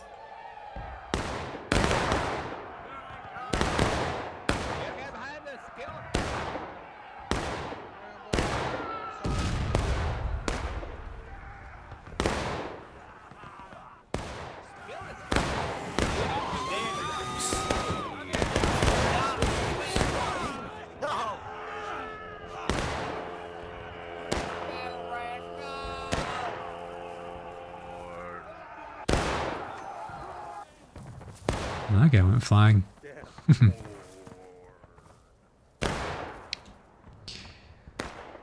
That guy went flying.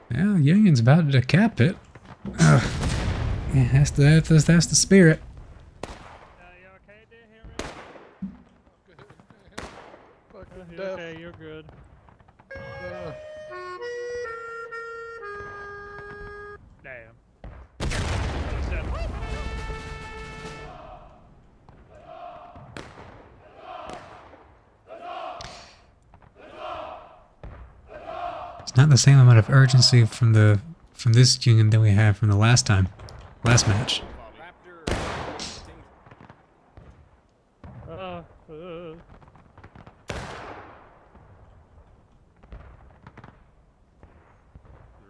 Yeah, Union's about to cap it. Yeah, that's the spirit. Okay, you're good. Damn. It's not the same amount of urgency from this Union that we had from the last match. They're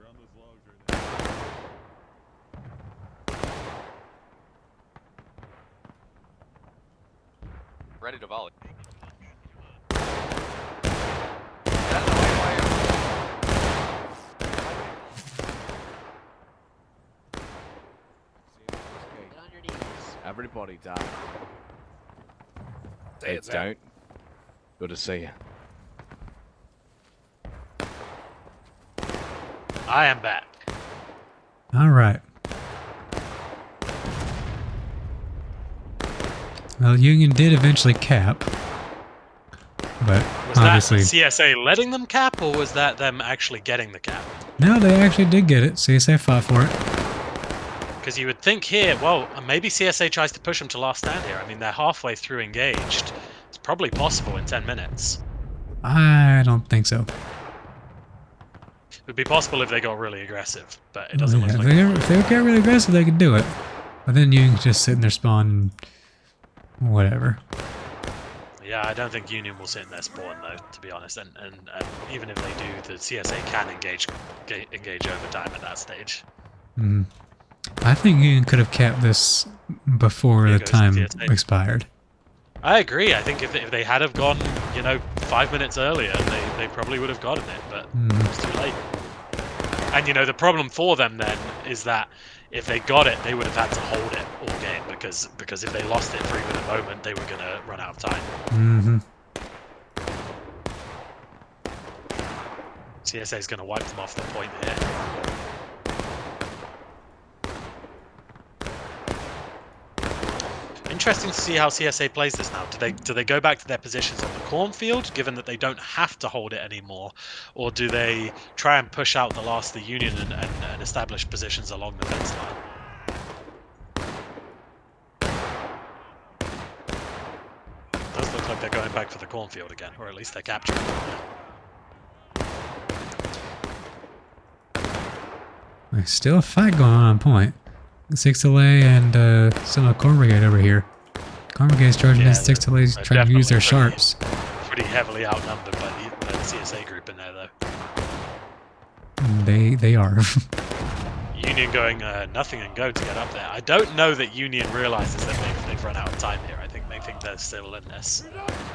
on those logs right now. Ready to volley. Everybody die. Hey, don't. Good to see you. I am back. All right. Well, Union did eventually cap, but Was obviously, that CSA letting them cap, or was that them actually getting the cap? no, they actually did get it. CSA fought for it. Because you would think here, well, maybe CSA tries to push them to last stand here. I mean, they're halfway through engaged. It's probably possible in 10 minutes. I don't think so. It would be possible if they got really aggressive, but it doesn't look Yeah, like if they get really aggressive, they could do it. But then Union's just sit in their spawn and whatever. Yeah, I don't think Union will sit in their spawn, though, to be honest. And even if they do, the CSA can engage overtime at that stage. Mm. I think Union could have capped this before Here the goes time TSA. expired. I agree. I think if they had have gone, 5 minutes earlier, they probably would have gotten it, but it was too late. And, the problem for them then is that if they got it, they would have had to hold it all game because if they lost it for even a moment, they were going to run out of time. Mm-hmm. CSA is going to wipe them off the point here. Interesting to see how CSA plays this now. Do they go back to their positions on the cornfield, given that they don't have to hold it anymore, or do they try and push out the last of the Union and establish positions along the fence line? It does look like they're going back for the cornfield again, or at least they're capturing it. There's still a fight going on point. 6 delay and some Corn Brigade over here. Corn Brigade's charging in 6 delays, trying to use their sharps. Pretty heavily outnumbered by the CSA group in there, though. They are. Union going nothing and go to get up there. I don't know that Union realizes that they've run out of time here. I think they think they're still in this.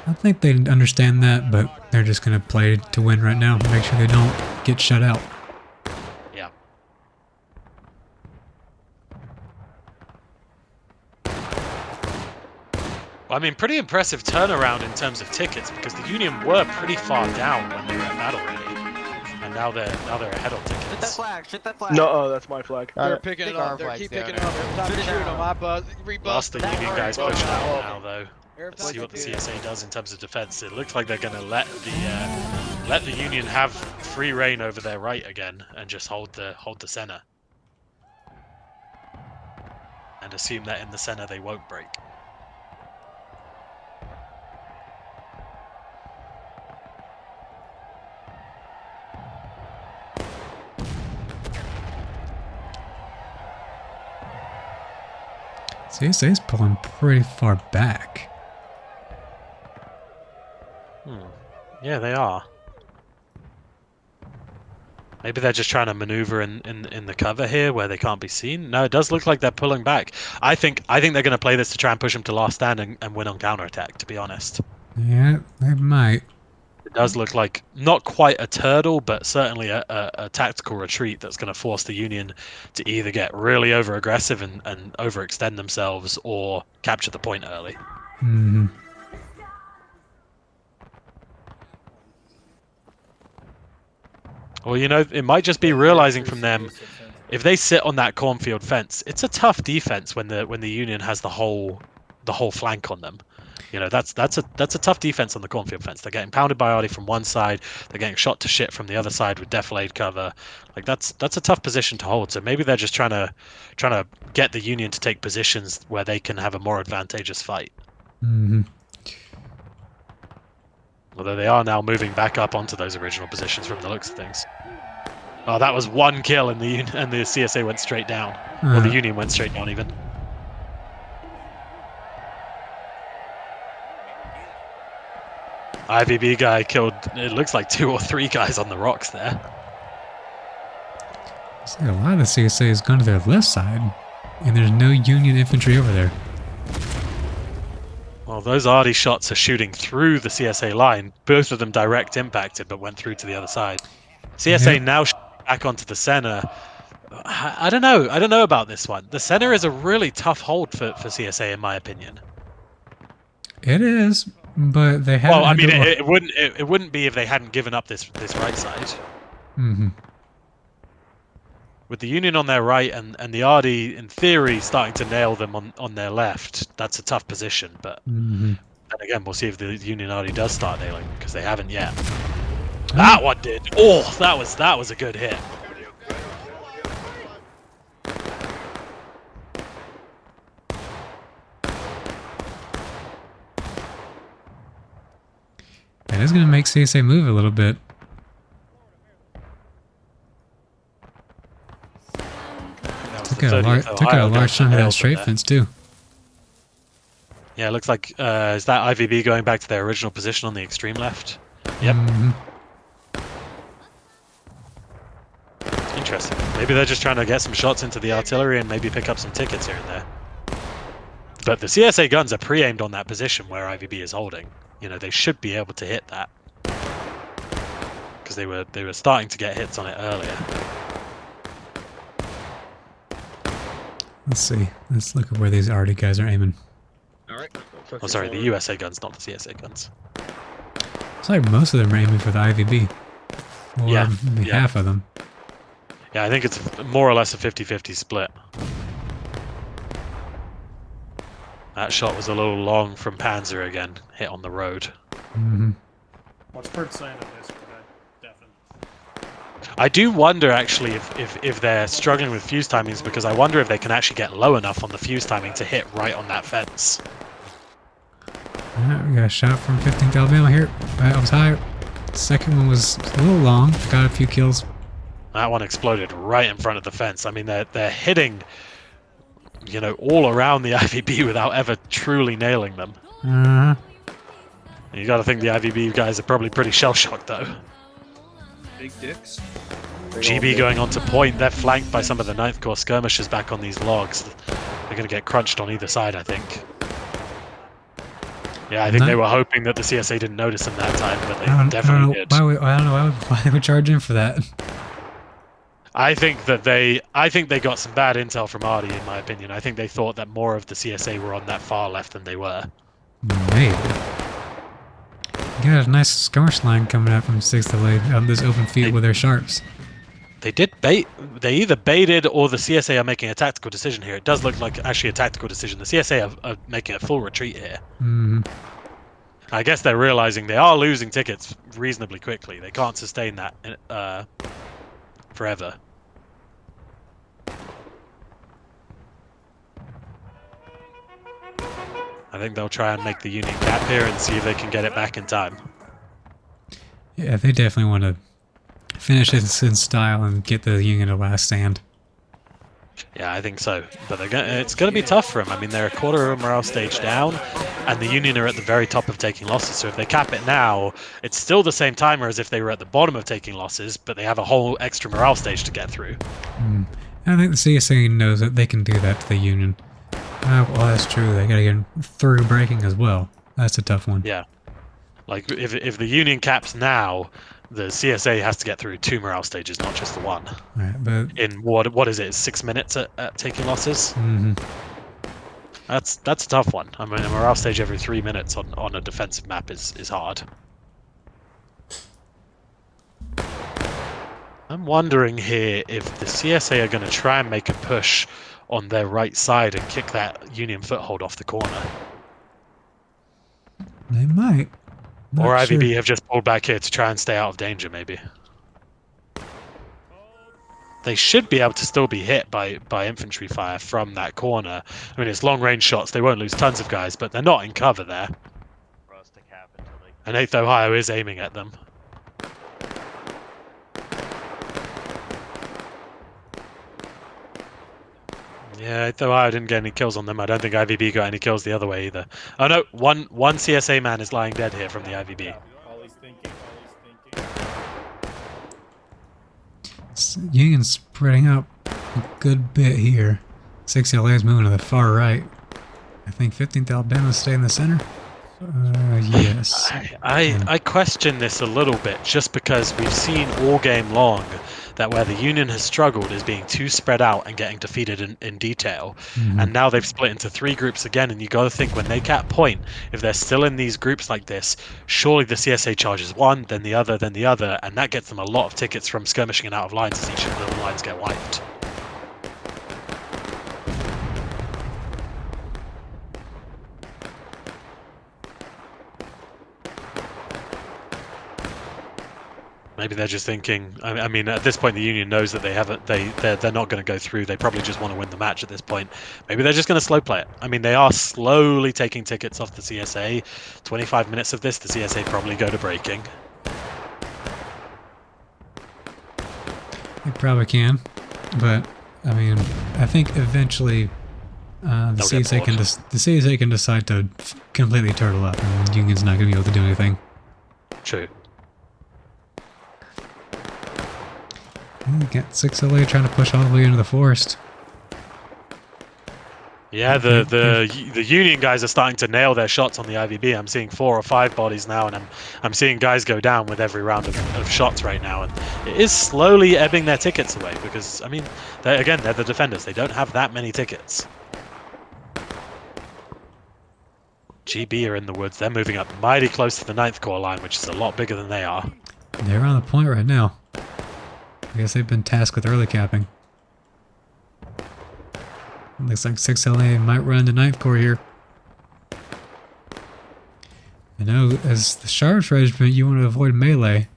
I think they understand that, but they're just going to play to win right now. Make sure they don't get shut out. Yeah. Well, I mean, pretty impressive turnaround in terms of tickets because the Union were pretty far down when they were at battle ready, and now they're ahead on tickets. Shit that flag! Shit that flag! No, that's my flag. They're picking it up. They keep picking it up. Every time you shoot them, I rebust Last the Union guys them. pushing out now, though. Every Let's time see what the you CSA does in terms of defense. It looks like they're going to let the Union have free reign over their right again and just hold the center, and assume that in the center they won't break. CSA's pulling pretty far back. Yeah, they are. Maybe they're just trying to maneuver in the cover here where they can't be seen. No, it does look like they're pulling back. I think they're going to play this to try and push them to last stand and win on counterattack, to be honest. Yeah, they might. It does look like not quite a turtle, but certainly a tactical retreat that's going to force the Union to either get really over-aggressive and overextend themselves or capture the point early. Mm-hmm. Well, it might just be realizing from them, if they sit on that cornfield fence, it's a tough defense when the Union has the whole flank on them. That's a tough defense on the cornfield fence. They're getting pounded by Artie from one side, they're getting shot to shit from the other side with defilade cover. Like that's a tough position to hold. So maybe they're just trying to get the Union to take positions where they can have a more advantageous fight. Mm-hmm. Although they are now moving back up onto those original positions from the looks of things. Oh, that was one kill and the CSA went straight down. Or the Union went straight down even. IVB guy killed, it looks like 2 or 3 guys on the rocks there. Looks like a lot of the CSA has gone to their left side, and there's no Union infantry over there. Well, those Artie shots are shooting through the CSA line. Both of them direct impacted, but went through to the other side. CSA now back onto the center. I don't know. I don't know about this one. The center is a really tough hold for CSA, in my opinion. It is, but they haven't. Well, I mean, it wouldn't be if they hadn't given up this right side. Mm-hmm. with the Union on their right and the RD in theory starting to nail them on their left, that's a tough position. But then again, we'll see if the Union RD does start nailing because they haven't yet. That one did. Oh, that was a good hit. That is going to make CSA move a little bit. Took out a large chunk of that straight fence too. Yeah, it looks like is that IVB going back to their original position on the extreme left? Yep. Interesting. Maybe they're just trying to get some shots into the artillery and maybe pick up some tickets here and there. But the CSA guns are pre-aimed on that position where IVB is holding. You know, they should be able to hit that because they were starting to get hits on it earlier. Let's see. Let's look at where these RD guys are aiming. Alright. Oh, sorry, the USA guns, not the CSA guns. It's like most of them are aiming for the IVB. Or Yeah, maybe half of them. Yeah, I think it's more or less a 50-50 split. That shot was a little long from Panzer again, hit on the road. What's Bert saying of this? I do wonder actually if they're struggling with fuse timings, because I wonder if they can actually get low enough on the fuse timing to hit right on that fence. Alright, we got a shot from 15th Alabama here. That was higher. Second one was a little long. Got a few kills. That one exploded right in front of the fence. I mean, they're hitting, you know, all around the IVB without ever truly nailing them. You got to think the IVB guys are probably pretty shell-shocked though. Big dicks. GB going on to point. They're flanked by some of the 9th Corps skirmishers back on these logs. They're going to get crunched on either side, I think. Yeah, I think they were hoping that the CSA didn't notice them that time, but they definitely did. I don't know why they would charge in for that. I think they got some bad intel from Artie, in my opinion. I think they thought that more of the CSA were on that far left than they were. Maybe. Got a nice skirmish line coming out from 6th LA on this open field with their sharps. They did bait. They either baited or the CSA are making a tactical decision here. It does look like actually a tactical decision. The CSA are making a full retreat here. I guess they're realizing they are losing tickets reasonably quickly. They can't sustain that forever. I think they'll try and make the Union gap here and see if they can get it back in time. Yeah, they definitely want to finish it in style and get the Union to last stand. Yeah, I think so. But it's going to be tough for them. I mean, they're a quarter of a morale stage down, and the Union are at the very top of taking losses. So if they cap it now, it's still the same timer as if they were at the bottom of taking losses, but they have a whole extra morale stage to get through. I think the CSA knows that they can do that to the Union. Well, that's true. They gotta get through breaking as well. That's a tough one. Yeah. Like, if the Union caps now, the CSA has to get through 2 morale stages, not just the 1. Right, but in what is it, 6 minutes at taking losses? That's a tough one. I mean, a morale stage every 3 minutes on a defensive map is hard. I'm wondering here if the CSA are going to try and make a push on their right side and kick that Union foothold off the corner. They might. Or IVB have just pulled back here to try and stay out of danger, maybe. They should be able to still be hit by infantry fire from that corner. I mean, it's long-range shots. They won't lose tons of guys, but they're not in cover there. And 8th Ohio is aiming at them. Yeah, 8th Ohio didn't get any kills on them. I don't think IVB got any kills the other way either. Oh no, one CSA man is lying dead here from the IVB. Union's spreading out a good bit here. 6 LA is moving to the far right. I think 15th Alabama's staying in the center. Yes. I question this a little bit, just because we've seen all game long that where the Union has struggled is being too spread out and getting defeated in detail. And now they've split into 3 groups again, and you got to think when they cap point, if they're still in these groups like this, surely the CSA charges one, then the other, and that gets them a lot of tickets from skirmishing and out of lines as each of the lines get wiped. Maybe they're just thinking. I mean, at this point, the Union knows that they haven't. They're not going to go through. They probably just want to win the match at this point. Maybe they're just going to slow play it. I mean, they are slowly taking tickets off the CSA. 25 minutes of this, the CSA probably go to breaking. They probably can, but I mean, I think eventually the They'll get CSA can bored. the CSA can decide to completely turtle up, and the Union's not going to be able to do anything. True. Got 6LA trying to push all the way into the forest. Yeah, the Union guys are starting to nail their shots on the IVB. I'm seeing 4 or 5 bodies now, and I'm seeing guys go down with every round of shots right now, and it is slowly ebbing their tickets away because, I mean, they're the defenders. They don't have that many tickets. GB are in the woods. They're moving up mighty close to the 9th Corps line, which is a lot bigger than they are. They're on the point right now. I guess they've been tasked with early capping. Looks like 6LA might run to 9th Corps here. I know, as the Sharps Regiment, you want to avoid melee.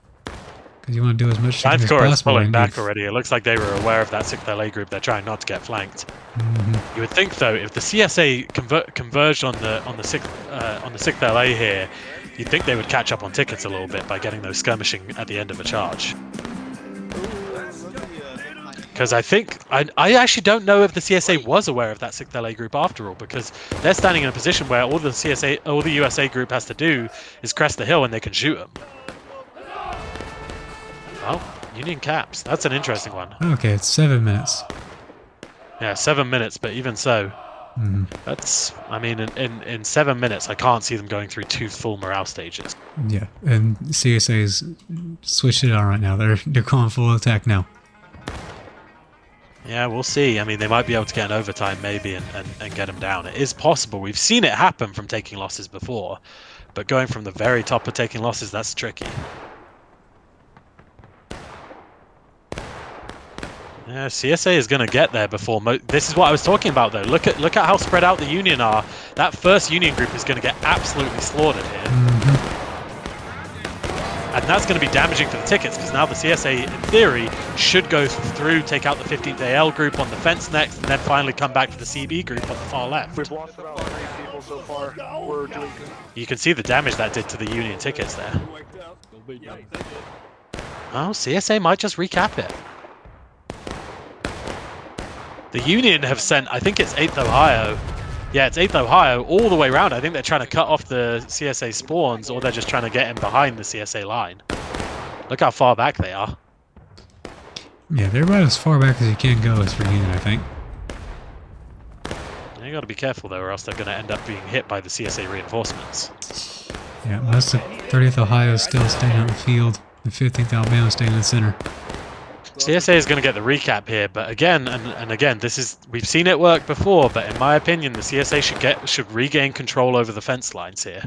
Because you want to do as much shooting 9th as Corps is possible. pulling back already. It looks like they were aware of that 6th LA group. They're trying not to get flanked. You would think, though, if the CSA converged on the 6th LA here, you'd think they would catch up on tickets a little bit by getting those skirmishing at the end of a charge. Because I think I actually don't know if the CSA was aware of that 6th LA group after all, because they're standing in a position where all the USA group has to do is crest the hill and they can shoot them. Well, Union caps. That's an interesting one. Okay, it's 7 minutes. Yeah, 7 minutes, but even so, that's, I mean, in 7 minutes, I can't see them going through 2 full morale stages. Yeah, and CSA's switched it on right now. They're going full attack now. Yeah, we'll see. I mean, they might be able to get an overtime maybe and get them down. It is possible. We've seen it happen from taking losses before, but going from the very top of taking losses, that's tricky. Yeah, CSA is going to get there before. This is what I was talking about, though. Look at how spread out the Union are. That first Union group is going to get absolutely slaughtered here. And that's going to be damaging for the tickets, because now the CSA, in theory, should go through, take out the 15th AL group on the fence next, and then finally come back to the CB group on the far left. We've lost about 3 people so far. We're doing good. You can see the damage that did to the Union tickets there. Oh, CSA might just recap it. The Union have sent, I think it's 8th Ohio. Yeah, it's 8th Ohio all the way around. I think they're trying to cut off the CSA spawns, or they're just trying to get in behind the CSA line. Look how far back they are. Yeah, they're about as far back as you can go as for Union, I think. You got to be careful, though, or else they're going to end up being hit by the CSA reinforcements. Yeah, most of 30th Ohio is still staying on the field. The 15th Alabama staying in the center. CSA is going to get the recap here, but again, and again, we've seen it work before, but in my opinion, the CSA should regain control over the fence lines here.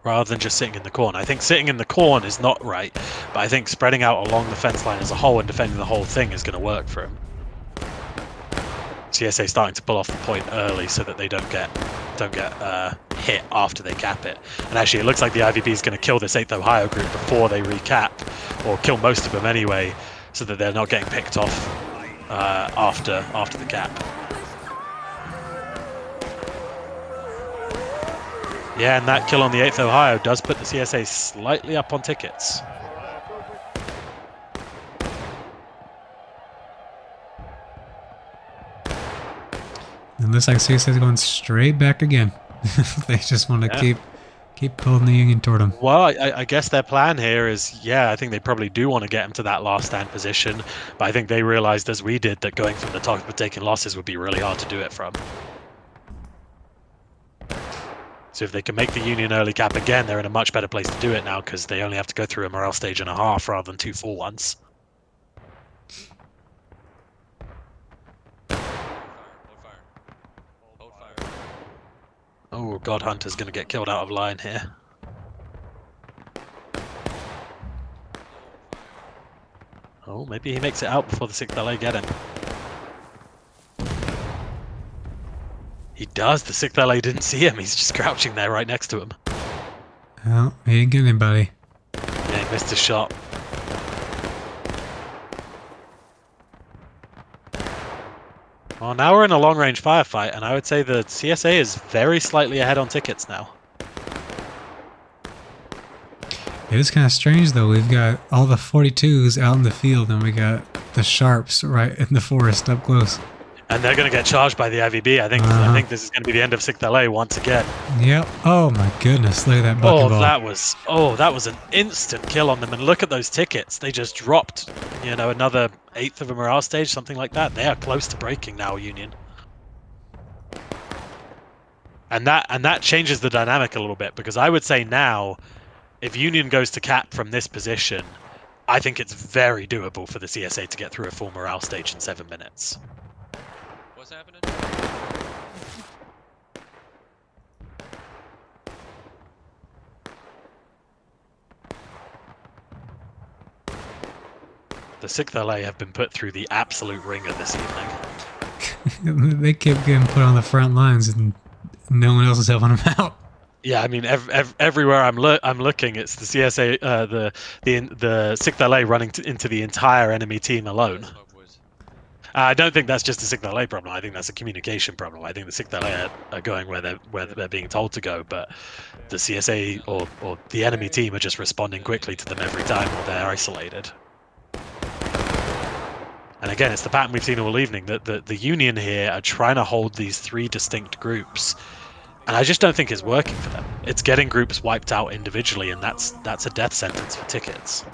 Rather than just sitting in the corn. I think sitting in the corn is not right, but I think spreading out along the fence line as a whole and defending the whole thing is going to work for him. CSA starting to pull off the point early so that they don't get hit after they cap it. And actually, it looks like the IVB is going to kill this 8th Ohio group before they recap, or kill most of them anyway, so that they're not getting picked off after the cap. Yeah, and that kill on the 8th Ohio does put the CSA slightly up on tickets. It looks like CSA's going straight back again. They just want to keep pulling the Union toward them. Well, I guess their plan here is, yeah, I think they probably do want to get them to that last stand position, but I think they realized, as we did, that going from the top of taking losses would be really hard to do it from. So if they can make the Union early cap again, they're in a much better place to do it now, because they only have to go through a morale stage and a half rather than 2 full ones. Oh, God Hunter's going to get killed out of line here. Oh, maybe he makes it out before the 6th LA get him. He does. The 6th LA didn't see him. He's just crouching there right next to him. Well, he didn't get anybody. Yeah, he missed a shot. Well, now we're in a long-range firefight, and I would say the CSA is very slightly ahead on tickets now. It is kind of strange, though. We've got all the 42s out in the field, and we got the Sharps right in the forest up close. And they're going to get charged by the IVB. I think this is going to be the end of 6th LA once again. Yep. Oh my goodness! Look at that bucking ball. That was an instant kill on them. And look at those tickets. They just dropped, you know, another 1/8 of a morale stage, something like that. They are close to breaking now, Union. And that changes the dynamic a little bit, because I would say now, if Union goes to cap from this position, I think it's very doable for the CSA to get through a full morale stage in 7 minutes. What's happening? The 6th LA have been put through the absolute ringer this evening. They kept getting put on the front lines, and no one else is helping them out. Yeah, I mean, everywhere I'm looking, it's the CSA, the 6th LA running into the entire enemy team alone. I don't think that's just a 6th LA problem. I think that's a communication problem. I think the 6th LA are going where they're being told to go, but the CSA or the enemy team are just responding quickly to them every time, or they're isolated. And again, it's the pattern we've seen all evening, that the Union here are trying to hold these 3 distinct groups, and I just don't think it's working for them. It's getting groups wiped out individually, and that's a death sentence for tickets.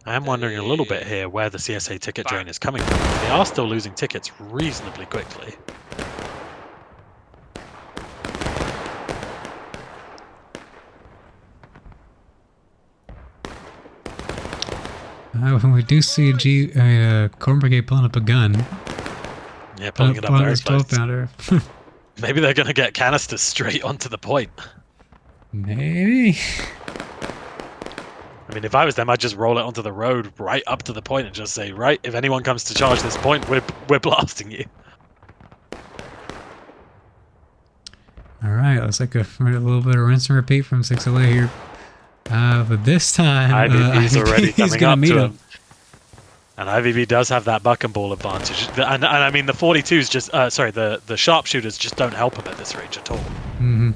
I am wondering a little bit here where the CSA ticket drain is coming from. They are still losing tickets reasonably quickly. When we do see a Corn Brigade pulling up a gun. Yeah, pulling it up very close. 12-pounder. Maybe they're going to get canisters straight onto the point. Maybe. I mean, if I was them, I'd just roll it onto the road right up to the point and just say, right, if anyone comes to charge this point, we're blasting you. All right, looks like a little bit of rinse and repeat from 6LA here. But this time, IVB's already coming gonna up meet to him. him. And IVB does have that buck and ball advantage. And I mean, the 42s just, the sharpshooters just don't help him at this range at all. Mm-hmm.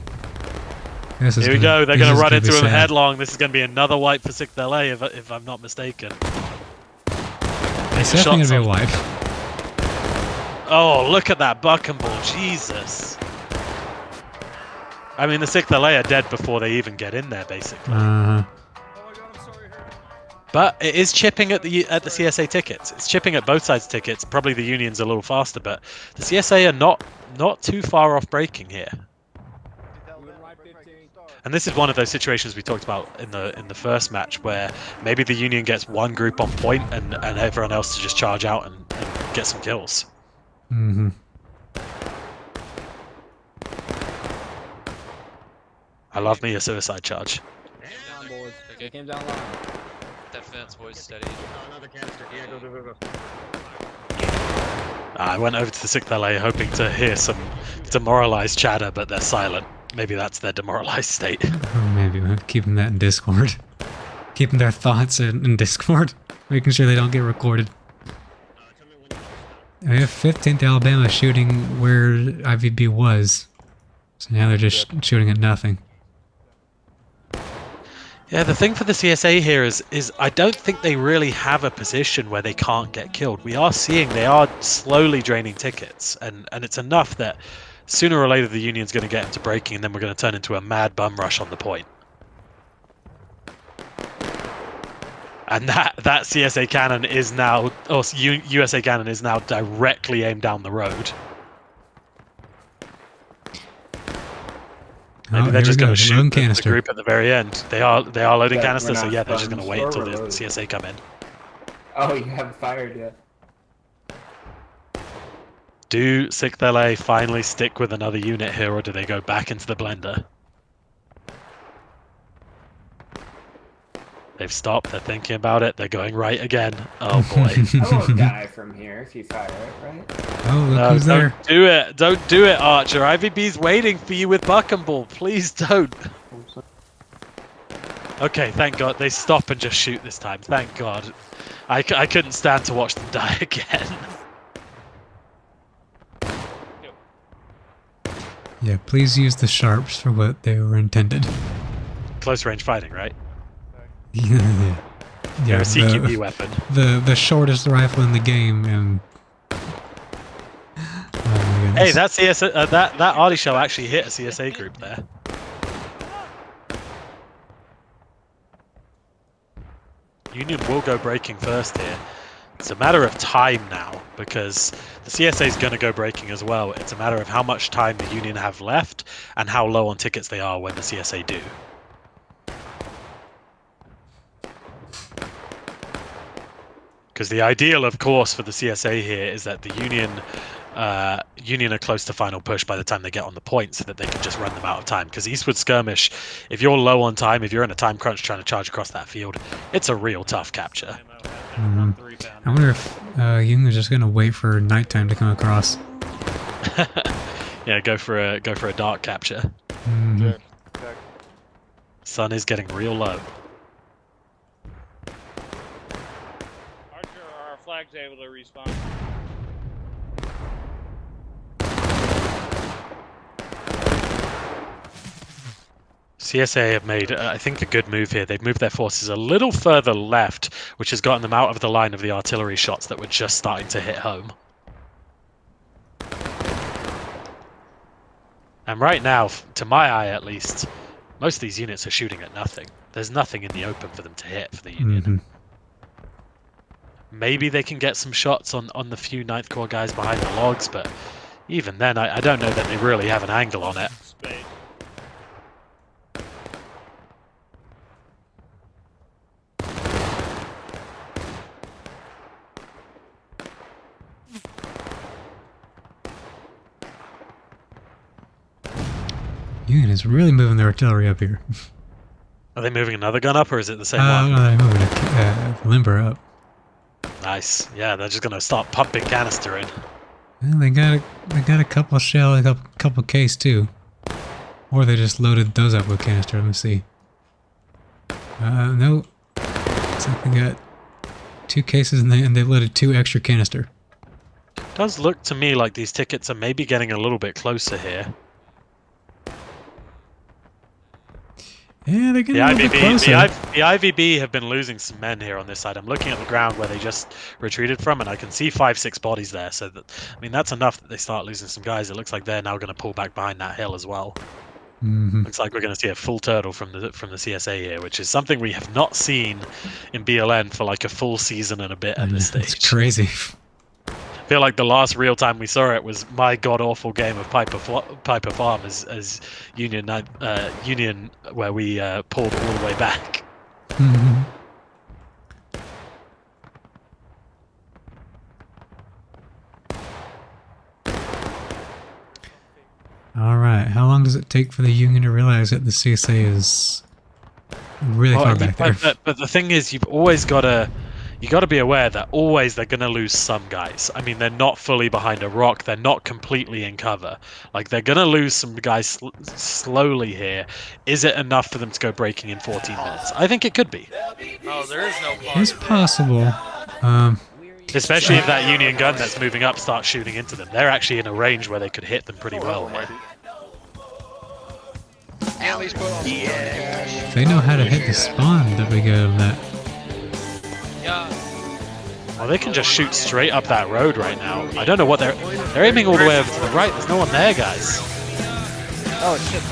Here we go. They're going to run into him headlong. This is going to be another wipe for 6th LA, if I'm not mistaken. It's definitely going to be a wipe. Oh, look at that buck and ball. Jesus. I mean, the 6th LA are dead before they even get in there, basically. But it is chipping at the CSA tickets. It's chipping at both sides' tickets. Probably the Union's a little faster, but the CSA are not too far off breaking here. And this is one of those situations we talked about in the first match, where maybe the Union gets one group on point and everyone else to just charge out and get some kills. Mm-hmm. I love me a suicide charge. Down, boys. They came down line. That fence, boys, steady. Another canister. Yeah, go. I went over to the 6th LA hoping to hear some demoralized chatter, but they're silent. Maybe that's their demoralized state. Or maybe we're keeping that in Discord. Keeping their thoughts in Discord. Making sure they don't get recorded. We have 15th Alabama shooting where IVB was. So now they're just shooting at nothing. Yeah, the thing for the CSA here is I don't think they really have a position where they can't get killed. We are seeing they are slowly draining tickets, and it's enough that sooner or later the Union's going to get into breaking, and then we're going to turn into a mad bum rush on the point. And that CSA cannon is now, or USA cannon is now directly aimed down the road. Maybe they're just going to shoot the group at the very end. They are loading canisters, so yeah, they're just going to wait until the CSA come in. Oh, you haven't fired yet. Do 6th LA finally stick with another unit here, or do they go back into the blender? They've stopped. They're thinking about it. They're going right again. Oh boy. I won't die from here if you fire it, right? Oh, look No, who's there. don't do it. Don't do it, Archer. IVB's waiting for you with buck and ball. Please don't. Okay, thank God. They stop and just shoot this time. Thank God. I couldn't stand to watch them die again. Yeah, please use the sharps for what they were intended. Close range fighting, right? Yeah, They're a CQB weapon. The shortest rifle in the game, and oh my Hey, goodness. that arty shell actually hit a CSA group there. Union will go breaking first here. It's a matter of time now, because the CSA is going to go breaking as well. It's a matter of how much time the Union have left and how low on tickets they are when the CSA do. Because the ideal, of course, for the CSA here is that the Union are close to final push by the time they get on the point, so that they can just run them out of time. Because Eastwood Skirmish, if you're low on time, if you're in a time crunch trying to charge across that field, it's a real tough capture. I wonder if Union is just gonna wait for nighttime to come across. Yeah, go for a dark capture. Mhm. Sun is getting real low. Archer, our flag's able to respawn. CSA have made, I think, a good move here. They've moved their forces a little further left, which has gotten them out of the line of the artillery shots that were just starting to hit home. And right now, to my eye at least, most of these units are shooting at nothing. There's nothing in the open for them to hit for the Union. Mhm. Maybe they can get some shots on the few 9th Corps guys behind the logs, but even then, I don't know that they really have an angle on it. Space. Union is really moving their artillery up here. Are they moving another gun up, or is it the same one? No, they're moving a limber up. Nice. Yeah, they're just gonna start pumping canister in. Well, they got a couple shell, a couple case too, or they just loaded those up with canister. Let me see. No, looks like they got 2 cases and they loaded 2 extra canister. Does look to me like these tickets are maybe getting a little bit closer here. Yeah, they're getting The a little bit closer. the IVB have been losing some men here on this side. I'm looking at the ground where they just retreated from, and I can see 5-6 bodies there. So, I mean, that's enough that they start losing some guys. It looks like they're now going to pull back behind that hill as well. Mhm. Looks like we're going to see a full turtle from the CSA here, which is something we have not seen in BLN for like a full season and a bit at this stage. It's crazy. I feel like the last real time we saw it was my god-awful game of Piper Farm as Union, where we pulled all the way back. Mhm. All right, how long does it take for the Union to realize that the CSA is really far back there? But the thing is, you've always got to... You got to be aware that always they're going to lose some guys. I mean, they're not fully behind a rock. They're not completely in cover. Like, they're going to lose some guys slowly here. Is it enough for them to go breaking in 14 minutes? I think it could be. Oh, there is no part It's of it. possible. Especially if that Union gun that's moving up starts shooting into them. They're actually in a range where they could hit them pretty well here. If they know how to hit the spawn, that'd be good on that. Well, they can just shoot straight up that road right now. I don't know what they're aiming all the way over to the right. There's no one there, guys. Oh shit.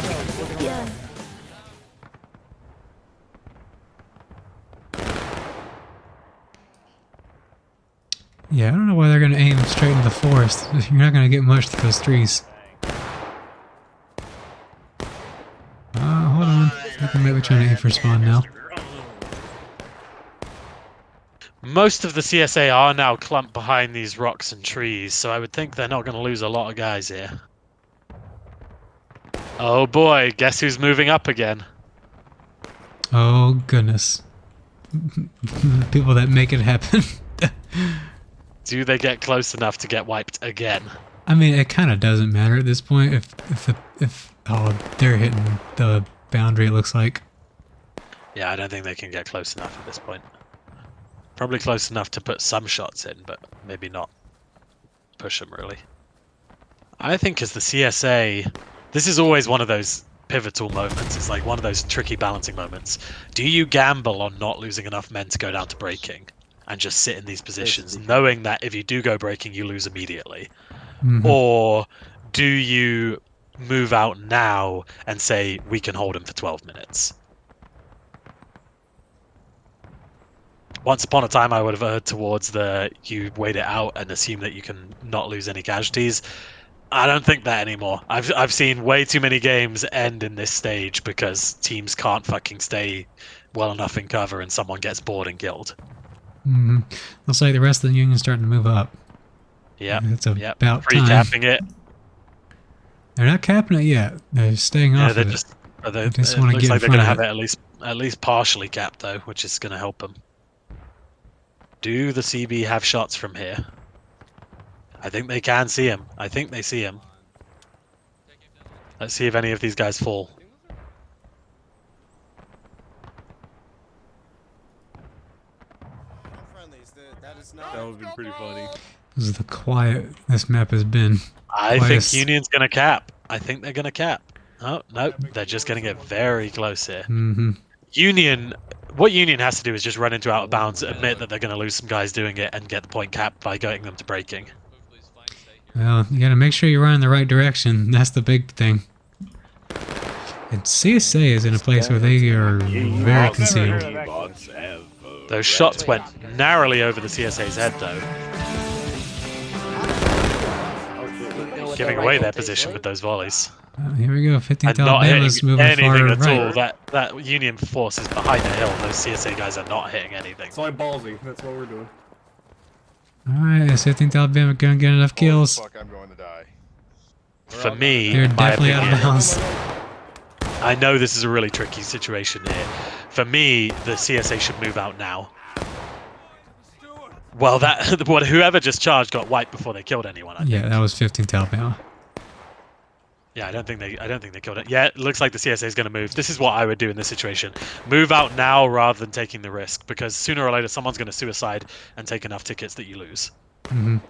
Yeah, I don't know why they're gonna aim straight into the forest. You're not gonna get much through those trees. Hold on. I think maybe trying to aim for spawn now. Most of the CSA are now clumped behind these rocks and trees, so I would think they're not going to lose a lot of guys here. Oh boy, guess who's moving up again? Oh goodness. people that make it happen. Do they get close enough to get wiped again? I mean, it kind of doesn't matter at this point if oh, they're hitting the boundary, it looks like. Yeah, I don't think they can get close enough at this point. Probably close enough to put some shots in, but maybe not push them really. I think as the CSA, this is always one of those pivotal moments. It's like one of those tricky balancing moments. Do you gamble on not losing enough men to go down to breaking and just sit in these positions, knowing that if you do go breaking, you lose immediately? Or do you move out now and say, we can hold him for 12 minutes? Once upon a time, I would have erred towards you wait it out and assume that you can not lose any casualties. I don't think that anymore. I've seen way too many games end in this stage because teams can't fucking stay well enough in cover and someone gets bored and killed. Looks like the rest of the Union's starting to move up. Yeah, it's about time. Pre-capping it. They're not capping it yet. They're staying off of it. They just it want to looks get like in they're going to front have of it at least partially capped though, which is going to help them. Do the CB have shots from here? I think they can see him. I think they see him. Let's see if any of these guys fall. That would have been pretty funny. This is the quiet this map has been. I think Union's going to cap. I think they're going to cap. Oh, no, they're just going to get very close here. Union, what Union has to do is just run into out of bounds, admit that they're going to lose some guys doing it, and get the point capped by getting them to breaking. Well, you gotta make sure you run in the right direction. That's the big thing. And CSA is in a place where they are very concealed. Those shots went narrowly over the CSA's head, though. Giving away their position with those volleys. Here we go, 15th And not Alabama's hitting moving anything far at right. all. That Union force is behind the hill. Those CSA guys are not hitting anything. It's like ballsy. That's what we're doing. Alright, is 15th Alabama gonna get enough kills? Fuck, I'm going to die. For me, They're my definitely out of opinion, bounds. I know this is a really tricky situation here. For me, the CSA should move out now. Well, whoever just charged got wiped before they killed anyone. I Yeah, think. that was 15th Alabama. Yeah, I don't think they killed it. Yeah, it looks like the CSA is going to move. This is what I would do in this situation: move out now rather than taking the risk, because sooner or later someone's going to suicide and take enough tickets that you lose. And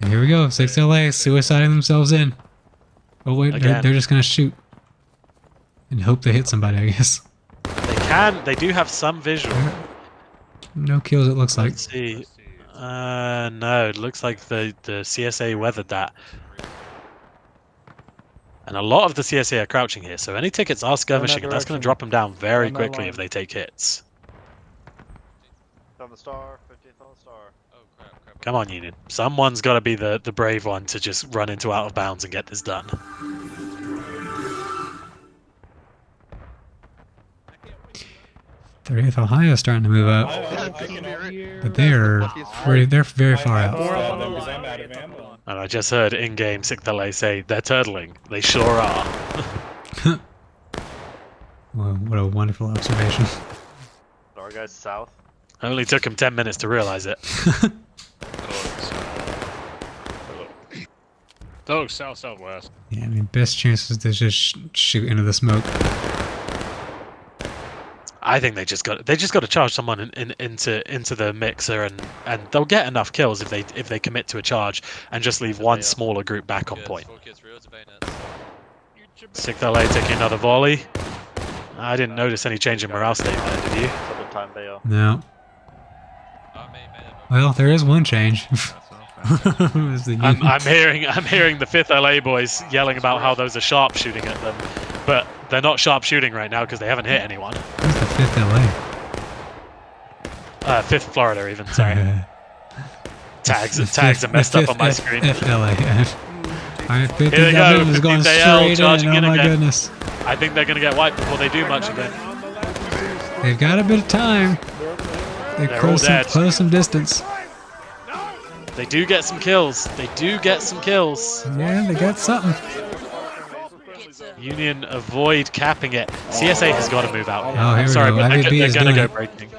here we go, 6LA suiciding themselves in. Oh wait, they're just gonna shoot and hope they hit somebody, I guess. They do have some visual. No kills, it looks like. Let's see. No, it looks like the CSA weathered that. And a lot of the CSA are crouching here, so any tickets are skirmishing, and that's going to drop them down very quickly if they take hits. On the star, 15th on the star. Oh crap. Come on, Union. Someone's got to be the brave one to just run into out of bounds and get this done. They're Ohio starting to move up, but they're very far out. And I just heard in-game 6th LA say they're turtling. They sure are. Well, what a wonderful observation. Star guys south. Only took him 10 minutes to realize it. Oh, southwest. Yeah, I mean, best chances to just shoot into the smoke. I think they just got to charge someone into the mixer, and they'll get enough kills if they commit to a charge and just leave one smaller group back on point. 6th LA taking another volley. I didn't notice any change in morale state there, did you? No. Well, there is one change. I'm hearing the 5th LA boys yelling about how those are sharpshooting at them, but they're not sharpshooting right now because they haven't hit anyone. Who's the 5th LA? 5th Florida even, sorry. Tags are messed up on my screen. FLA. Alright, 15th Here they go, Alabama's going 15th AL straight in, charging oh in my again. goodness. I think they're going to get wiped before they do much again. They've got a bit of time. They're all dead. Close some distance. They do get some kills. Yeah, they got something. Union avoid capping it. CSA has got to move out. Oh, here we Sorry, go. but IVB they're is going to doing go it. breaking.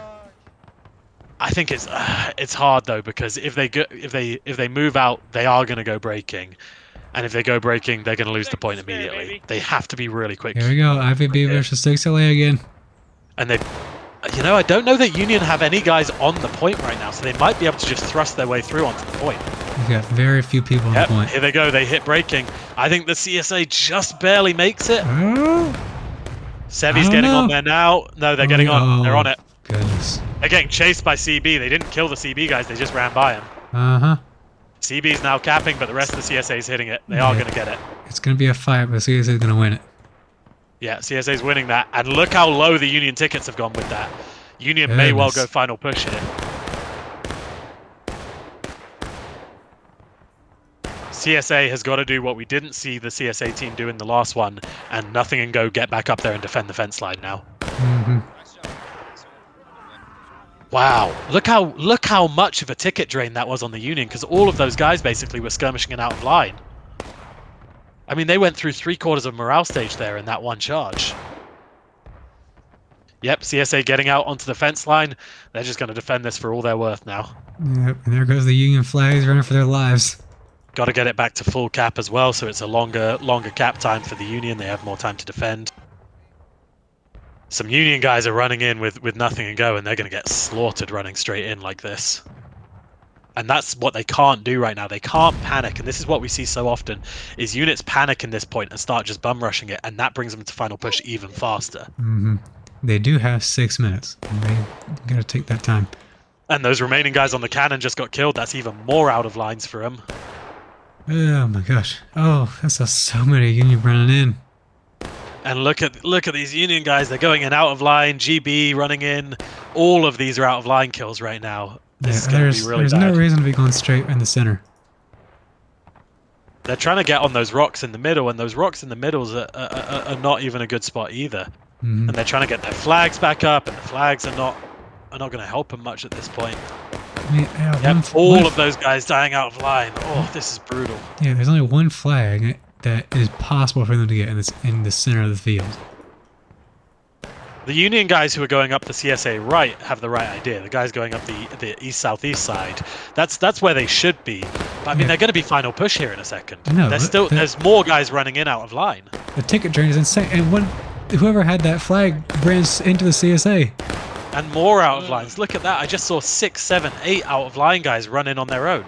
I think it's hard though, because if they move out, they are going to go breaking, and if they go breaking, they're going to lose the point immediately. They have to be really quick. Here we go. IVB versus 6LA again. And they, you know, I don't know that Union have any guys on the point right now, so they might be able to just thrust their way through onto the point. We've got very few people on the point. Here they go. They hit breaking. I think the CSA just barely makes it. Oh, Sevi's getting on there now. No, they're getting on. They're on it. Goodness. They're getting chased by CB. They didn't kill the CB guys. They just ran by him. Uh-huh. CB's now capping, but the rest of the CSA is hitting it. They are going to get it. It's going to be a fight, but CSA is going to win it. Yeah, CSA's winning that. And look how low the Union tickets have gone with that. Union may well go final push here. CSA has got to do what we didn't see the CSA team do in the last one, and nothing and go get back up there and defend the fence line now. Mm-hmm. Wow, look how much of a ticket drain that was on the Union, because all of those guys basically were skirmishing and out of line. I mean, they went through 3/4 of morale stage there in that one charge. Yep, CSA getting out onto the fence line. They're just going to defend this for all they're worth now. Yep, and there goes the Union flags running for their lives. Got to get it back to full cap as well, so it's a longer cap time for the Union. They have more time to defend. Some Union guys are running in with nothing and go, and they're going to get slaughtered running straight in like this. And that's what they can't do right now. They can't panic, and this is what we see so often, is units panic in this point and start just bum rushing it, and that brings them to final push even faster. Mm-hmm. They do have 6 minutes, and they got to take that time. And those remaining guys on the cannon just got killed. That's even more out of lines for them. Oh my gosh. Oh, that's so many Union running in. And look at these Union guys. They're going in out of line. GB running in. All of these are out of line kills right now. This is going to be really bad. There's no reason to be going straight in the center. They're trying to get on those rocks in the middle, and those rocks in the middle are not even a good spot either. Mm-hmm. And they're trying to get their flags back up, and the flags are not going to help them much at this point. I mean, yeah, all of those guys dying out of line. Oh, this is brutal. Yeah, there's only one flag that is possible for them to get in the center of the field. The Union guys who are going up the CSA right have the right idea. The guys going up the east-southeast side, that's where they should be. But I mean, they're going to be final push here in a second. No, there's more guys running in out of line. The ticket drain is insane, and whoever had that flag ran into the CSA. And more out of lines. Look at that. I just saw 6, 7, 8 out of line guys run in on their own.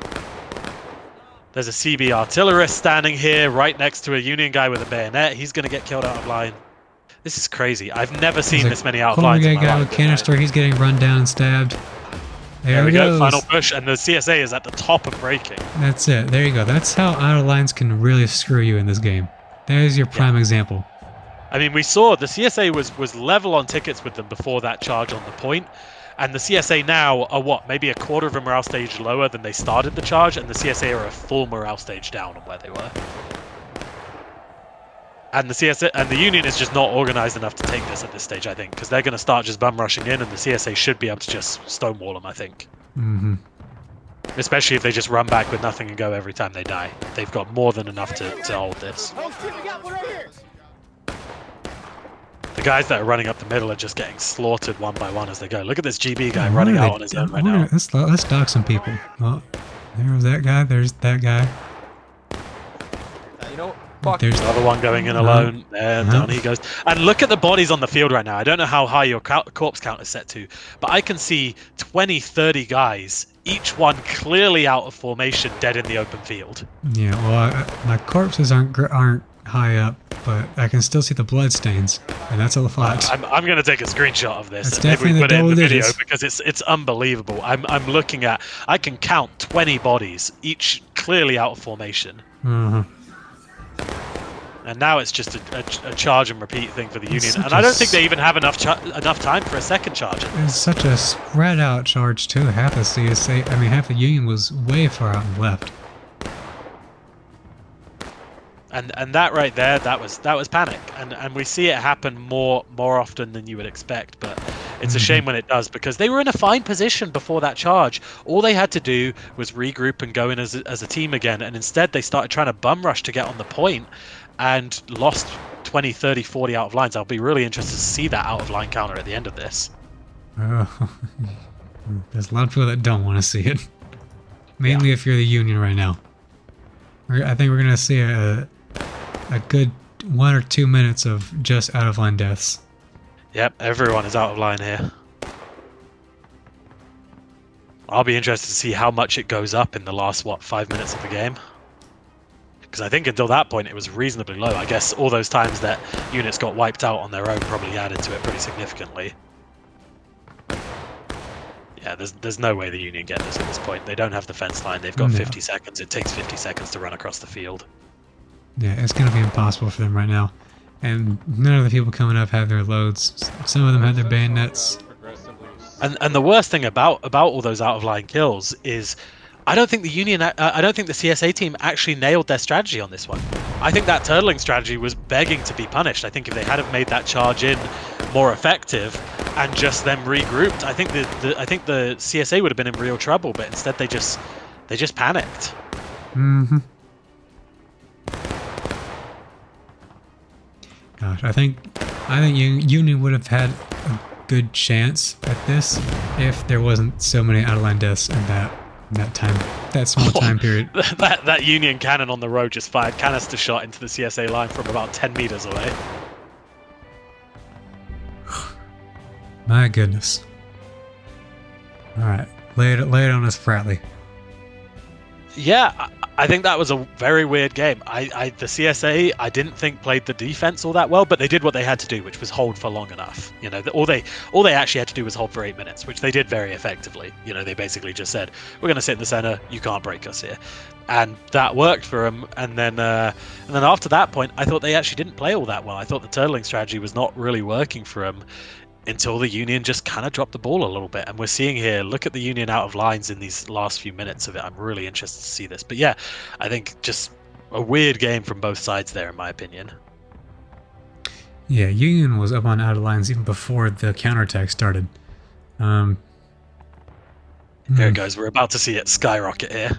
There's a CB artillerist standing here right next to a Union guy with a bayonet. He's going to get killed out of line. This is crazy. I've never seen this many out of lines. There's a guy with canister. He's getting run down and stabbed. There we go. Final push, and the CSA is at the top of breaking. That's it. There you go. That's how out of lines can really screw you in this game. There's your prime example. I mean, we saw the CSA was level on tickets with them before that charge on the point, and the CSA now are what, maybe a quarter of a morale stage lower than they started the charge, and the CSA are a full morale stage down on where they were. And the CSA and the Union is just not organized enough to take this at this stage, I think, because they're going to start just bum rushing in, and the CSA should be able to just stonewall them, I think. Mm-hmm. Especially if they just run back with nothing and go every time they die. They've got more than enough to hold this. The guys that are running up the middle are just getting slaughtered one by one as they go. Look at this GB guy running out on his own right now. Let's dock some people. Oh, there's that guy. There's that guy. You know, there's another one going in alone. There, down he goes. And look at the bodies on the field right now. I don't know how high your corpse count is set to, but I can see 20, 30 guys, each one clearly out of formation, dead in the open field. Yeah, well, my corpses aren't high up, but I can still see the blood stains, and that's a lot. I'm going to take a screenshot of this. That's And maybe we definitely put it in the the video digits. because it's unbelievable. I'm looking at. I can count 20 bodies, each clearly out of formation. Uh-huh. And now it's just a charge and repeat thing for the Union, and I don't think they even have enough time for a second charge. It's such a spread out charge too. Half the CSA, I mean, half the Union was way far out and left. And that right there, that was panic, and we see it happen more often than you would expect. But it's a shame when it does, because they were in a fine position before that charge. All they had to do was regroup and go in as a team again, and instead they started trying to bum rush to get on the point, and lost 20, 30, 40 out of lines. I'll be really interested to see that out of line counter at the end of this. There's a lot of people that don't want to see it. Mainly if you're the Union right now. I think we're going to see a good 1 or 2 minutes of just out of line deaths. Yep, everyone is out of line here. I'll be interested to see how much it goes up in the last, 5 minutes of the game? Because I think until that point it was reasonably low. I guess all those times that units got wiped out on their own probably added to it pretty significantly. Yeah, there's no way the Union get this at this point. They don't have the fence line. They've got 50 seconds. It takes 50 seconds to run across the field. Yeah, it's going to be impossible for them right now. And none of the people coming up have their loads. Some of them have their bayonets. And the worst thing about all those out of line kills is I don't think the Union, I don't think the CSA team actually nailed their strategy on this one. I think that turtling strategy was begging to be punished. I think if they had have made that charge in more effective and just them regrouped, I think the CSA would have been in real trouble. But instead, they just panicked. Mm-hmm. Gosh, I think Union would have had a good chance at this if there wasn't so many out of line deaths in that small time period. That Union cannon on the road just fired canister shot into the CSA line from about 10 meters away. My goodness. All right, lay it on us, Pratly. Yeah, I think that was a very weird game. The CSA I didn't think played the defense all that well, but they did what they had to do, which was hold for long enough. You know, all they actually had to do was hold for 8 minutes, which they did very effectively. You know, they basically just said, "We're going to sit in the center. You can't break us here," and that worked for them. And then after that point, I thought they actually didn't play all that well. I thought the turtling strategy was not really working for them until the Union just kind of dropped the ball a little bit. And we're seeing here, look at the Union out of lines in these last few minutes of it. I'm really interested to see this. But yeah, I think just a weird game from both sides there, in my opinion. Yeah, Union was up on out of lines even before the counterattack started. Here it goes. We're about to see it skyrocket here.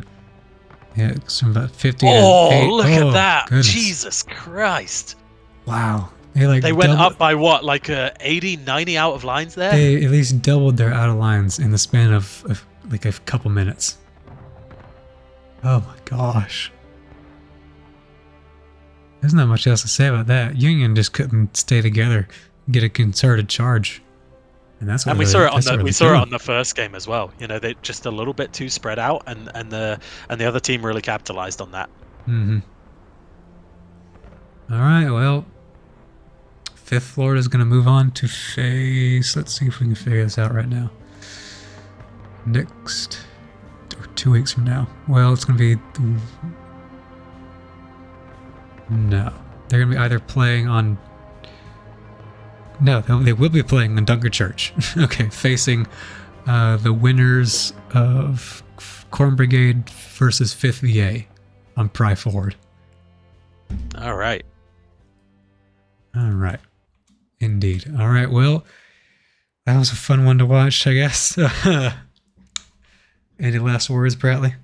Yeah, it's from about 50 oh, to 8. Look at that. Goodness. Jesus Christ. Wow. They went up by what, like 80, 90 out of lines there? They at least doubled their out of lines in the span of like a couple minutes. Oh my gosh. There's not much else to say about that. Union just couldn't stay together, get a concerted charge. And that's what and we saw it on the first game as well. You know, they just a little bit too spread out, and the other team really capitalized on that. Mm-hmm. All right, well, 5th Florida is going to move on to face. Let's see if we can figure this out right now. Next, or 2 weeks from now. Well, it's going to be. No, they're going to be either playing on. No, they will be playing in Dunker Church. Okay, facing the winners of Corn Brigade versus 5th VA on Pry Forward. All right. All right. Indeed. All right, well, that was a fun one to watch, I guess. Any last words, Pratly?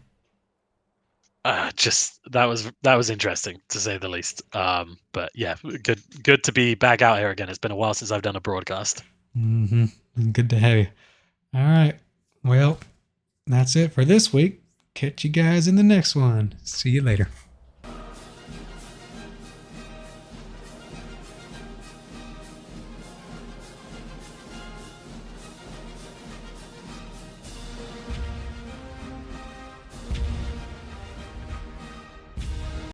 Just that was interesting, to say the least. But yeah, good to be back out here again. It's been a while since I've done a broadcast. Mm-hmm. Good to have you. All right. Well, that's it for this week. Catch you guys in the next one. See you later.